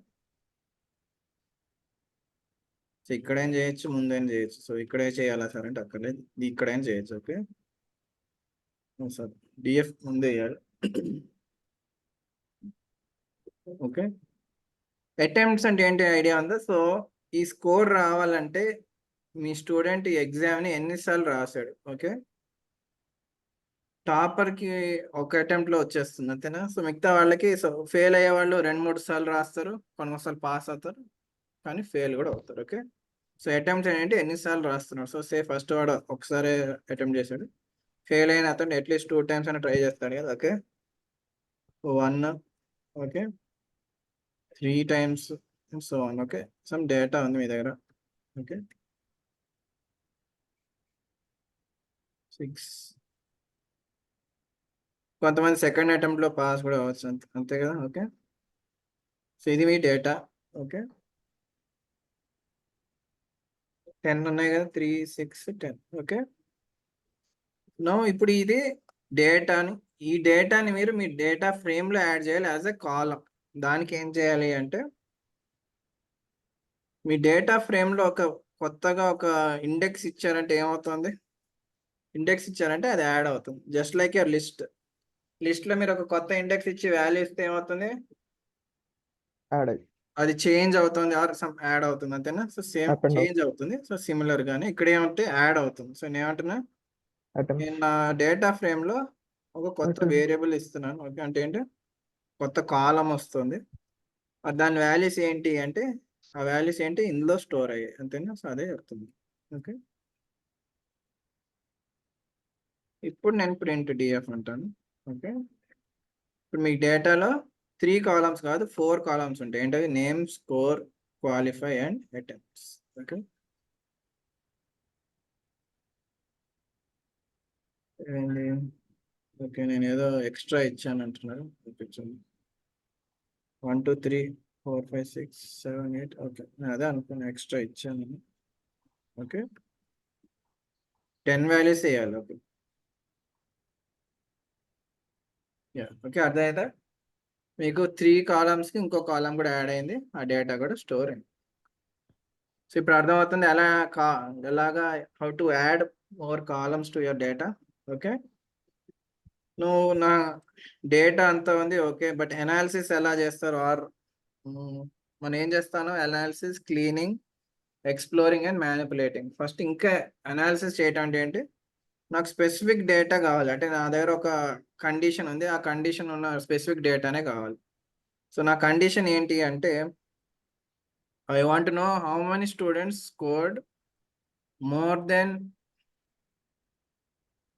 సో ఇక్కడేం చేయొచ్చు, ముందేం చేయొచ్చు. సో ఇక్కడే చేయాలా సార్ అంటే అక్కర్లేదు, ఇక్కడేం చేయొచ్చు. ఓకే సార్ డిఎఫ్ ముందే వేయాలి. ఓకే అటెంప్ట్స్ అంటే ఏంటి ఐడియా ఉందా. సో ఈ స్కోర్ రావాలంటే మీ స్టూడెంట్ ఈ ఎగ్జామ్ని ఎన్నిసార్లు రాశాడు. ఓకే టాపర్కి ఒక అటెంప్ట్లో వచ్చేస్తుంది అంతేనా. సో మిగతా వాళ్ళకి సో ఫెయిల్ అయ్యే వాళ్ళు 2-3 సార్లు రాస్తారు, కొన్నిసార్లు పాస్ అవుతారు, కానీ ఫెయిల్ కూడా అవుతారు. ఓకే సో అటెంప్ట్స్ ఏంటి ఎన్నిసార్లు రాస్తున్నాడు. సో సే ఫస్ట్ వాడు ఒకసారి అటెంప్ట్ చేశాడు, ఫెయిల్ అయిన అతను అట్లీస్ట్ 2 టైమ్స్ అయినా ట్రై చేస్తాడు కదా. Okay 1, okay 3 times so on. Okay some data ఉంది మీ దగ్గర. ఓకే 6, కొంతమంది సెకండ్ అటెంప్ట్లో పాస్ కూడా అవ్వచ్చు, అంతే కదా. ఓకే సో ఇది మీ డేటా. ఓకే 10 ఉన్నాయి కదా, 3, 6, 10. ఓకే నో ఇప్పుడు ఇది డేటాని, ఈ డేటాని మీరు మీ డేటా ఫ్రేమ్లో యాడ్ చేయాలి యాజ్ ఎ కాలం. దానికి ఏం చేయాలి అంటే మీ డేటా ఫ్రేమ్లో ఒక కొత్తగా ఒక ఇండెక్స్ ఇచ్చారంటే ఏమవుతుంది, ఇండెక్స్ ఇచ్చారంటే అది యాడ్ అవుతుంది. జస్ట్ లైక్ యువర్ లిస్ట్లో మీరు ఒక కొత్త ఇండెక్స్ ఇచ్చి వాల్యూ ఇస్తే ఏమవుతుంది, యాడ్ అది చేంజ్ అవుతుంది ఆర్ సమ్ యాడ్ అవుతుంది అంతేనా. So same up and change అవుతుంది. సో సిమిలర్ గానే ఇక్కడ ఏమంటే యాడ్ అవుతుంది. సో నేను ఏమంటున్నా, నేను నా డేటా ఫ్రేమ్ లో ఒక కొత్త వేరియబుల్ ఇస్తున్నాను. ఓకే అంటే ఏంటి, కొత్త కాలం వస్తుంది, దాని వాల్యూస్ ఏంటి అంటే ఆ వాల్యూస్ ఏంటి ఇందులో స్టోర్ అయ్యాయి అంతేనా. సో అదే చెప్తుంది. ఓకే ఇప్పుడు నేను ప్రింట్ డిఎఫ్ అంటాను. ఓకే, ఇప్పుడు మీ డేటాలో 3 కాలమ్స్ కాదు 4 కాలమ్స్ ఉంటాయి. ఏంటవి? Name, score, qualify and attempts. Okay, ఏంటి? ఓకే, నేను ఏదో ఎక్స్ట్రా ఇచ్చాను అంటున్నారు. చూపించండి. 1 2 3 4 5 6 7 8. ఓకే, నేను అదే అనుకున్నా, ఎక్స్ట్రా ఇచ్చాను. ఓకే, 10 వాల్యూస్ వేయాలి. ఓకే, ఓకే, అర్థమైందా? మీకు 3 కాలమ్స్కి ఇంకో కాలం కూడా యాడ్ అయింది, ఆ డేటా కూడా స్టోర్ అయింది. సో ఇప్పుడు అర్థమవుతుంది ఎలాగా how to add more columns to your data. Okay, నువ్వు నా డేటా అంతా ఉంది. ఓకే, బట్ అనాలిసిస్ ఎలా చేస్తారు? మనం ఏం చేస్తాను? Analysis, cleaning, exploring and manipulating. First ఇంకా అనాలిసిస్ చేయటం అంటే ఏంటి? నాకు స్పెసిఫిక్ డేటా కావాలి, అంటే నా దగ్గర ఒక కండిషన్ ఉంది, ఆ కండిషన్ ఉన్న స్పెసిఫిక్ డేటానే కావాలి. సో నా కండిషన్ ఏంటి అంటే, I want to know how many students scored more than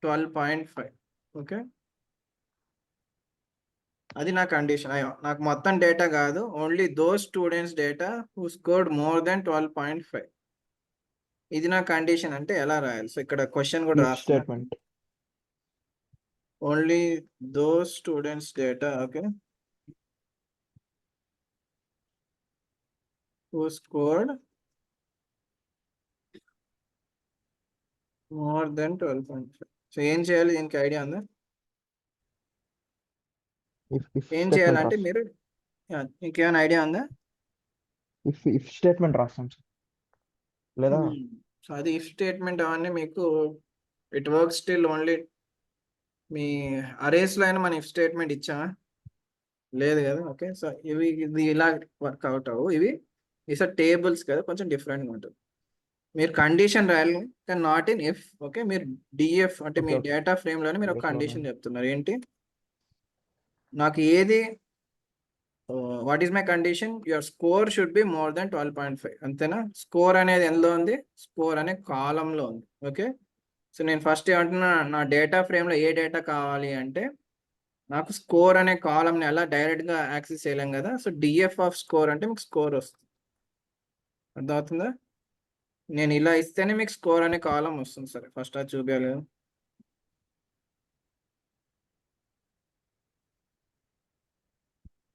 12.5. Okay, అది నా కండిషన్. నాకు మొత్తం డేటా కాదు, only those students data who scored more than 12.5. ఇది నా కండిషన్ అంటే ఎలా రాయాలి? సో ఇక్కడ క్వశ్చన్ కూడా ఇఫ్ రాస్తున్నా. Statement. Only those students data, okay, who scored more than 12.5. So ఏం చేయాలి? దీనికి ఐడియా ఉందా? ఇఫ్ ఏం స్టేట్మెంట్ చేయాలంటే రాస్తాం. మీరు, ఇంకేమైనా ఐడియా ఉందా? ఇఫ్ స్టేట్మెంట్ రాస్తాం సార్, లేదా సో అది ఇఫ్ స్టేట్మెంట్ అవన్నీ మీకు ఇట్ వర్క్ స్టిల్ ఓన్లీ మీ అరేస్లో అయినా మనం ఇఫ్ స్టేట్మెంట్ ఇచ్చామా? లేదు కదా. ఓకే, సో ఇది ఇలా వర్క్ అవుట్ అవ్వు. ఇవి సార్ టేబుల్స్ కదా, కొంచెం డిఫరెంట్గా ఉంటుంది. మీరు కండిషన్ రాయాలి కానీ నాట్ ఇన్ ఇఫ్. ఓకే, మీరు డిఎఫ్ అంటే మీ ఓకే ఓకే డేటా ఫ్రేమ్లోనే మీరు ఒక Yes, కండిషన్ అవునండి. చెప్తున్నారు. ఏంటి? నాకు ఏది, what is my condition? Your score should be more than 12.5. అంతేనా? స్కోర్ అనేది ఎందులో ఉంది? స్కోర్ అనే కాలంలో ఉంది. ఓకే, సో నేను ఫస్ట్ ఏమంటున్నా, నా డేటా ఫ్రేమ్లో ఏ డేటా కావాలి అంటే, నాకు స్కోర్ అనే కాలంని అలా డైరెక్ట్గా యాక్సెస్ చేయలేం కదా. సో డిఎఫ్ ఆఫ్ స్కోర్ అంటే మీకు స్కోర్ వస్తుంది. అర్థమవుతుందా? నేను ఇలా ఇస్తేనే మీకు స్కోర్ అనే కాలం వస్తుంది. సరే, ఫస్ట్ అది చూపించాలి కదా.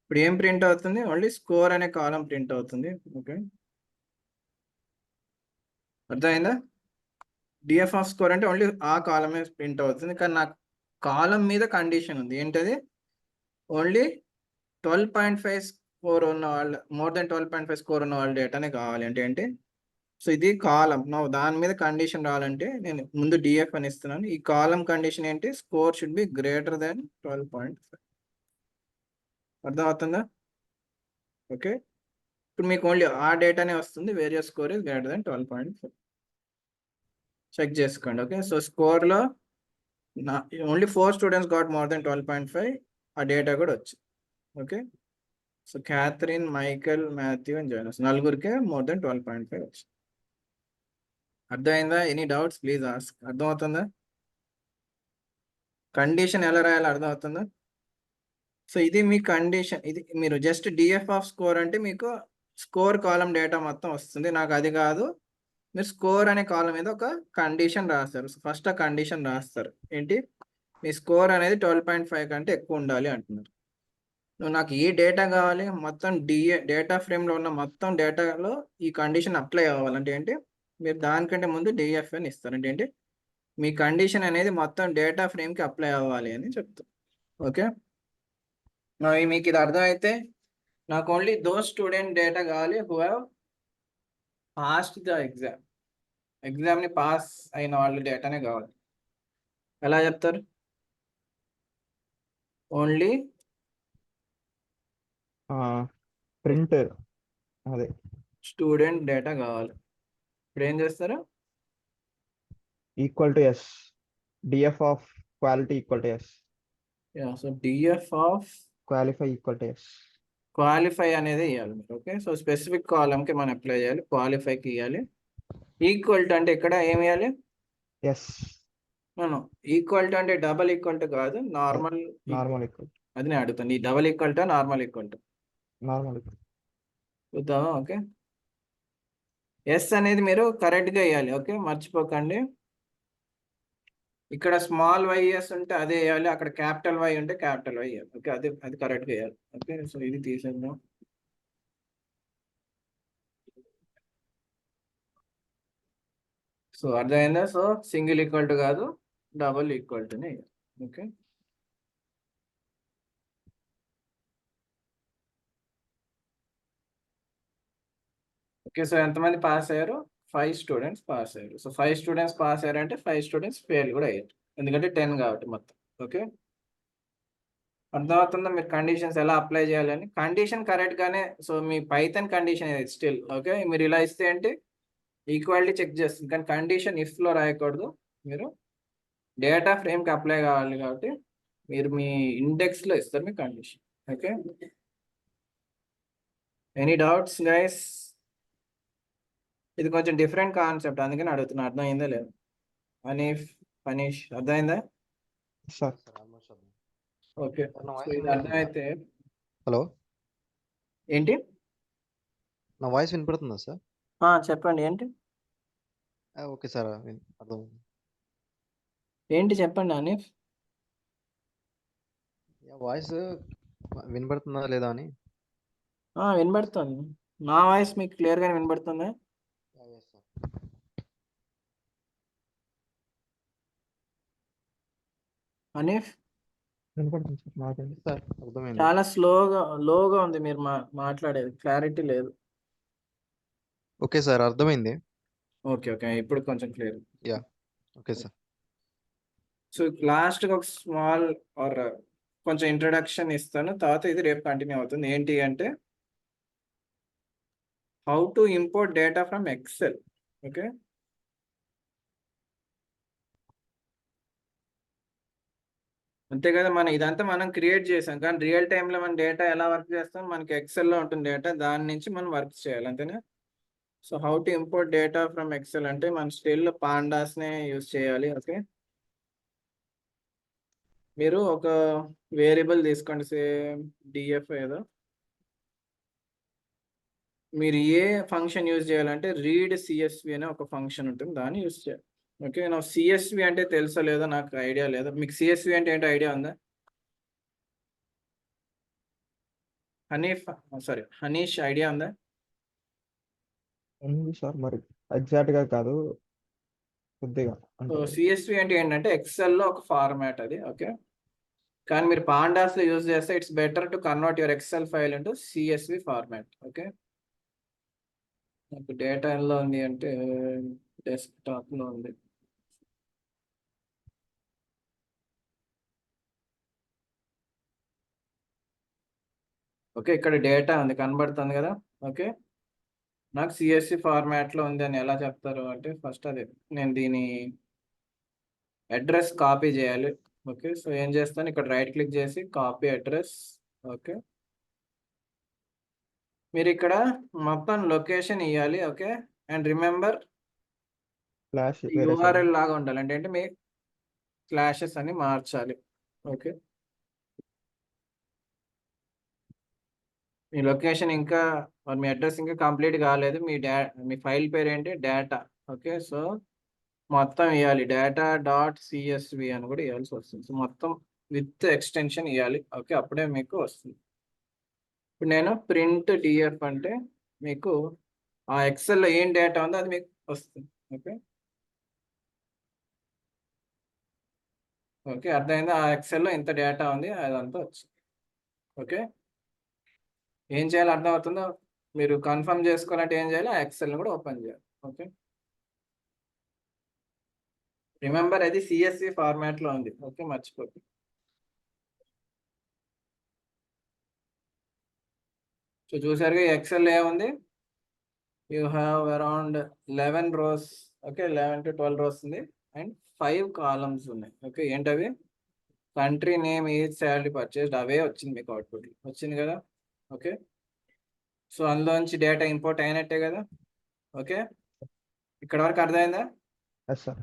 ఇప్పుడు ఏం ప్రింట్ అవుతుంది? ఓన్లీ స్కోర్ అనే కాలం ప్రింట్ అవుతుంది. ఓకే, అర్థమైందా? డిఎఫ్ ఆఫ్ స్కోర్ అంటే ఓన్లీ ఆ కాలమే ప్రింట్ అవుతుంది, కానీ నాకు కాలం మీద కండిషన్ ఉంది. ఏంటది? ఓన్లీ 12.5 స్కోర్ ఉన్న వాళ్ళు, మోర్ దెన్ 12.5 స్కోర్ ఉన్న వాళ్ళ డేటానే కావాలి. అంటే ఏంటి? సో ఇది కాలం. దాని మీద కండిషన్ రావాలంటే నేను ముందు డిఎఫ్ అని ఇస్తున్నాను. ఈ కాలం కండిషన్ ఏంటి? Score should be greater than 12.5. అర్థమవుతుందా? ఓకే, ఇప్పుడు మీకు ఓన్లీ ఆ డేటానే వస్తుంది, various score is greater than 12.5. Check చేసుకోండి. ఓకే, సో స్కోర్లో only 4 students got more than 12.5. ఆ డేటా కూడా వచ్చింది. Okay, so Catherine, Michael, Matthew and Jonas నలుగురికే మోర్ దెన్ 12.5 వచ్చింది. అర్థమైందా? Any doubts please ask. అర్థమవుతుందా? కండిషన్ ఎలా రాయాలో అర్థమవుతుందా? సో ఇది మీ కండిషన్. ఇది మీరు జస్ట్ డిఎఫ్ ఆఫ్ స్కోర్ అంటే మీకు స్కోర్ కాలం డేటా మొత్తం వస్తుంది. నాకు అది కాదు, మీరు స్కోర్ అనే కాలం మీద ఒక కండిషన్ రాస్తారు. ఫస్ట్ ఆ కండిషన్ రాస్తారు. ఏంటి? మీ స్కోర్ అనేది 12.5 కంటే ఎక్కువ ఉండాలి అంటున్నారు. నువ్వు నాకు ఏ డేటా కావాలి? మొత్తం డేటా ఫ్రేమ్లో ఉన్న మొత్తం డేటాలో ఈ కండిషన్ అప్లై అవ్వాలంటే ఏంటి? మీరు దానికంటే ముందు డిఎఫ్ అని ఇస్తారు. అంటే ఏంటి? మీ కండిషన్ అనేది మొత్తం డేటా ఫ్రేమ్కి అప్లై అవ్వాలి అని చెప్తారు. ఓకే, మీకు ఇది అర్థమైతే నాకు ఓన్లీ దోస్ స్టూడెంట్ డేటా కావాలి హూ హ్యావ్ పాస్డ్ ద ఎగ్జామ్ని పాస్ అయిన వాళ్ళ డేటానే కావాలి. ఎలా చెప్తారు? ఓన్లీ ప్రింట్ అదే స్టూడెంట్ డేటా కావాలి. ఇప్పుడు ఏం చేస్తారు? Equal to yes, DF of quality equal to yes, so DF of qualify equal to yes. Qualify అనేది ఇవ్వాలి మీరు. ఓకే, సో స్పెసిఫిక్ కాలంకి మనం అప్లై చేయాలి, క్వాలిఫైకి ఇవ్వాలి. ఈక్వల్ టు అంటే ఇక్కడ ఏమి ఇవ్వాలి? ఎస్. మనం ఈక్వల్ టు అంటే డబల్ ఈక్వల్ టు కాదు, నార్మల్ నార్మల్ ఈక్వల్ అది నేను అడుగుతాను. ఈ double equal to normal equal to normal equal. చూద్దామా? ఓకే, ఎస్ అనేది మీరు కరెక్ట్గా వేయాలి. ఓకే, మర్చిపోకండి. ఇక్కడ స్మాల్ వైఎస్ ఉంటే అదే వేయాలి, అక్కడ క్యాపిటల్ వై ఉంటే క్యాపిటల్ వై వేయాలి. ఓకే, అది కరెక్ట్గా వేయాలి. ఓకే, సో ఇది తీసేద్దాం. సో అర్థమైందా? సో సింగిల్ ఈక్వల్ టు కాదు, డబుల్ ఈక్వల్ టునే వేయాలి. Okay, okay. సో ఎంతమంది పాస్ అయ్యారు? 5 స్టూడెంట్స్ పాస్ అయ్యారు. సో 5 స్టూడెంట్స్ పాస్ అయ్యారు అంటే 5 స్టూడెంట్స్ ఫెయిల్ కూడా అయ్యారు, ఎందుకంటే 10 కాబట్టి మొత్తం. ఓకే, అర్థమవుతుందా మీరు కండిషన్స్ ఎలా అప్లై చేయాలని? కండిషన్ కరెక్ట్ గానే, సో మీ పైథాన్ కండిషన్ ఇది స్టిల్ ఓకే. మీరు ఇలా ఇస్తే ఏంటి, ఈక్వాలిటీ చెక్ చేస్తుంది, కానీ కండిషన్ ఇఫ్ లో రాయకూడదు. మీరు డేటా ఫ్రేమ్ కి అప్లై కావాలి కాబట్టి మీరు మీ ఇండెక్స్ లో ఇస్తారు మీ condition. Okay, any doubts guys? ఇది కొంచెం డిఫరెంట్ కాన్సెప్ట్, అందుకని అడుగుతున్నా. అర్థమైందా లేదు? అనీఫ్, అనీష్, అర్థమైందా? సార్ ఓకే, నా సో వాయిస్ ఇది అర్థమైతే హలో, ఏంటి? నా వాయిస్ వినపడుతుందా సార్? చెప్పండి ఏంటి? ఓకే సార్, అర్థం. ఏంటి చెప్పండి అనీఫ్. వాయిస్ వినపడుతుందా లేదా అని. వినబడుతుంది. నా వాయిస్ మీకు క్లియర్ గానే వినబడుతుందా? అనీఫ్ వినపడుతుంది సార్ నాకేంటి. సార్ అర్థమైంది. చాలా లోగా ఉంది మీరు మాట్లాడేది, క్లారిటీ లేదు. ఓకే సార్, అర్థమైంది. ఓకే, ఓకే, ఇప్పుడు కొంచెం clear. Yeah, okay sir. So లాస్ట్గా ఒక స్మాల్ ఆర్ కొంచెం ఇంట్రడక్షన్ ఇస్తాను, తర్వాత ఇది రేపు కంటిన్యూ అవుతుంది. ఏంటి అంటే how to import data from excel. Okay, అంతే కదా, ఇదంతా మనం క్రియేట్ చేసాం, కానీ రియల్ టైంలో మన డేటా ఎలా వర్క్ చేస్తాం, మనకి ఎక్సెల్లో ఉంటుంది డేటా, దాని నుంచి మనం వర్క్ చేయాలి, అంతేనా? So how to import data from excel అంటే మన స్టిల్ పాండాస్నే యూజ్ చేయాలి. ఓకే, మీరు ఒక వేరియబుల్ తీసుకోండి, సేమ్ డిఎఫ్ ఏదో. మీరు ఏ ఫంక్షన్ యూజ్ చేయాలంటే రీడ్ సిఎస్వి అనే ఒక ఫంక్షన్ ఉంటుంది, దాన్ని యూజ్ చేయాలి. ఓకే, నా సిఎస్వి అంటే తెలుసో లేదో నాకు ఐడియా లేదు. మీకు సిఎస్వి అంటే ఏంటో ఐడియా ఉందా? హనీష్ ఐడియా ఉందా? ఉంది సార్, మరి ఎగ్జాక్ట్ గా కాదు, కొద్దిగా సో అంటే. సిఎస్వి అంటే ఏంటంటే ఎక్సెల్లో ఒక ఫార్మాట్ అది. ఓకే, కానీ మీరు పాండాస్లో యూజ్ చేస్తే it's better to convert your excel file into CSV format. Okay, నాకు డేటా ఎలా ఉంది అంటే డెస్క్టాప్లో ఉంది. ఓకే, ఇక్కడ డేటా ఉంది, కనబడుతుంది కదా. ఓకే, నాకు సిఎస్సి ఫార్మాట్లో ఉంది అని ఎలా చెప్తారు అంటే, ఫస్ట్ అదే నేను దీని అడ్రస్ కాపీ చేయాలి. ఓకే, సో ఏం చేస్తాను, ఇక్కడ రైట్ క్లిక్ చేసి కాపీ అడ్రస్. ఓకే, మీరు ఇక్కడ మొత్తం లొకేషన్ ఇవ్వాలి. ఓకే, అండ్ రిమెంబర్ ఫ్లాష్ వేరే సైడ్. యూఆర్ఎల్ లాగా ఉండాలి, అంటే మీ స్లాషెస్ అని మార్చాలి. ఓకే, మీ లొకేషన్ ఇంకా మీ అడ్రస్ ఇంకా కంప్లీట్ కాలేదు, మీ ఫైల్ పేరు ఏంటి, డేటా. ఓకే, సో మొత్తం ఇవ్వాలి, డేటా డాట్ సిఎస్వి అని కూడా ఇవ్వాల్సి వస్తుంది. సో మొత్తం విత్ ఎక్స్టెన్షన్ ఇవ్వాలి. ఓకే, అప్పుడే మీకు వస్తుంది. ఇప్పుడు నేను ప్రింట్ డిఎఫ్ అంటే మీకు ఆ ఎక్సెల్లో ఏం డేటా ఉందో అది మీకు వస్తుంది. ఓకే, ఓకే, అర్థమైందా? ఆ ఎక్సెల్లో ఇంత డేటా ఉంది, అదంతా వచ్చింది. ఓకే, ఏం చేయాలో అర్థమవుతుందో? మీరు కన్ఫర్మ్ చేసుకోవాలంటే ఏం చేయాలి, ఆ ఎక్సెల్ని కూడా ఓపెన్ చేయాలి. ఓకే, రిమెంబర్ అది సిఎస్వి ఫార్మాట్లో ఉంది. ఓకే, మర్చిపోతుంది. సో చూసారుగా ఎక్సెల్ ఏముంది, you have around 11 rows. Okay, 11 to 12 rows ఉంది అండ్ 5 కాలమ్స్ ఉన్నాయి. ఓకే, ఏంటవి? Country name, age, salary, purchased, అవే వచ్చింది మీకు అవుట్పుట్ వచ్చింది కదా. ఓకే, సో అందులోంచి డేటా ఇంపోర్ట్ అయినట్టే కదా. ఓకే, ఇక్కడ వరకు అర్థమైందా? Yes sir.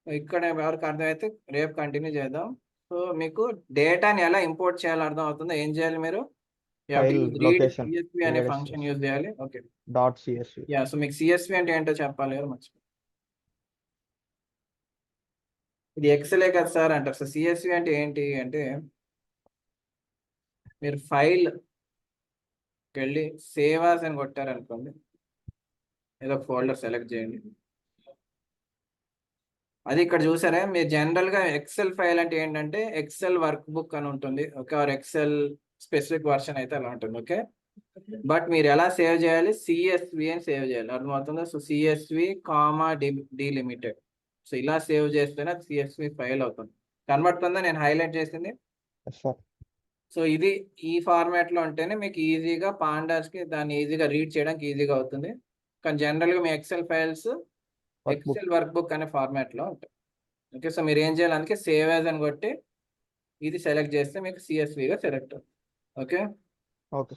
ఇక్కడ ఎవరికి అర్థమైతే రేపు కంటిన్యూ చేద్దాం. సో మీకు డేటాని ఎలా ఇంపోర్ట్ చేయాలో అర్థం అవుతుందో. ఏం చేయాలి మీరు? File location, CSV అనే read ఫంక్షన్ యూజ్ చేయాలి. Okay, .csv. యా. సో మీకు CSV అంటే ఏంటో చెప్పాలి కదా, మర్చిపో. ఇది ఎక్సెలే కదా సార్ అంటారు. సో CSV అంటే ఏంటి అంటే, మీరు ఫైల్ వెళ్ళి సేవ్ యాజ్ అని కొట్టారనుకోండి, ఏదో ఒక ఫోల్డర్ సెలెక్ట్ చేయండి. అది ఇక్కడ చూసారా, మీరు జనరల్ గా ఎక్సెల్ ఫైల్ అంటే ఏంటంటే ఎక్సెల్ వర్క్ బుక్ అని ఉంటుంది. Okay, or excel specific version అయితే అలా ఉంటుంది. ఓకే, బట్ మీరు ఎలా సేవ్ చేయాలి? CSV అని సేవ్ చేయాలి. అర్థమవుతుందా? So CSV comma delimited. So ఇలా సేవ్ చేస్తేనే CSV ఫైల్ అవుతుంది. కనబడుతుందా నేను హైలైట్ చేసింది? Yes, sir. సో ఇది ఈ ఫార్మాట్ లో ఉంటేనే మీకు ఈజీగా పాండాస్ కి దాన్ని ఈజీగా రీడ్ చేయడానికి ఈజీగా అవుతుంది. కానీ జనరల్ గా మీ Excel files Workbook. Excel workbook అనే ఫార్మాట్ లో ఉంటాయి. ఓకే, సో మీరు ఏం చేయాలి? అందుకే సేవ్ యాజ్ అని కొట్టి ఇది సెలెక్ట్ చేస్తే మీకు CSV గా సెలెక్ట్ అవుతుంది. Okay, Okay.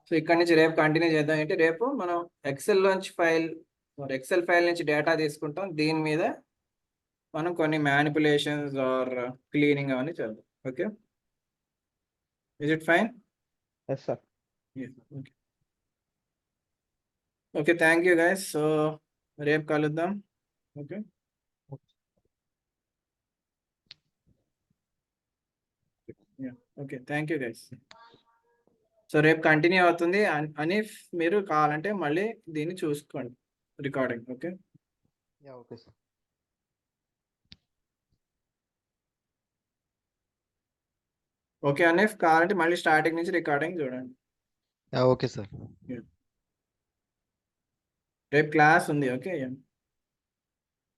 సో ఇక్కడ నుంచి రేపు కంటిన్యూ చేద్దాం. ఏంటి రేపు మనం ఎక్సెల్ నుంచి ఎక్సెల్ ఫైల్ నుంచి డేటా తీసుకుంటాం. దీని మీద మనం కొన్ని మ్యానిపులేషన్స్ ఆర్ క్లీనింగ్ అవన్నీ చేద్దాం. Okay, is it fine? Yes, sir. Okay, okay, thank you guys. So రేపు కలుద్దాం. Okay, okay, thank you guys. So రేపు కంటిన్యూ అవుతుంది అని మీరు కావాలంటే మళ్ళీ దీన్ని చూసుకోండి recording. Okay, yeah okay sir. Okay అనీఫ్, కావాలంటే మళ్ళీ స్టార్టింగ్ నుంచి రికార్డింగ్ చూడండి. Yeah okay sir. రేపు క్లాస్ ఉంది. ఓకే.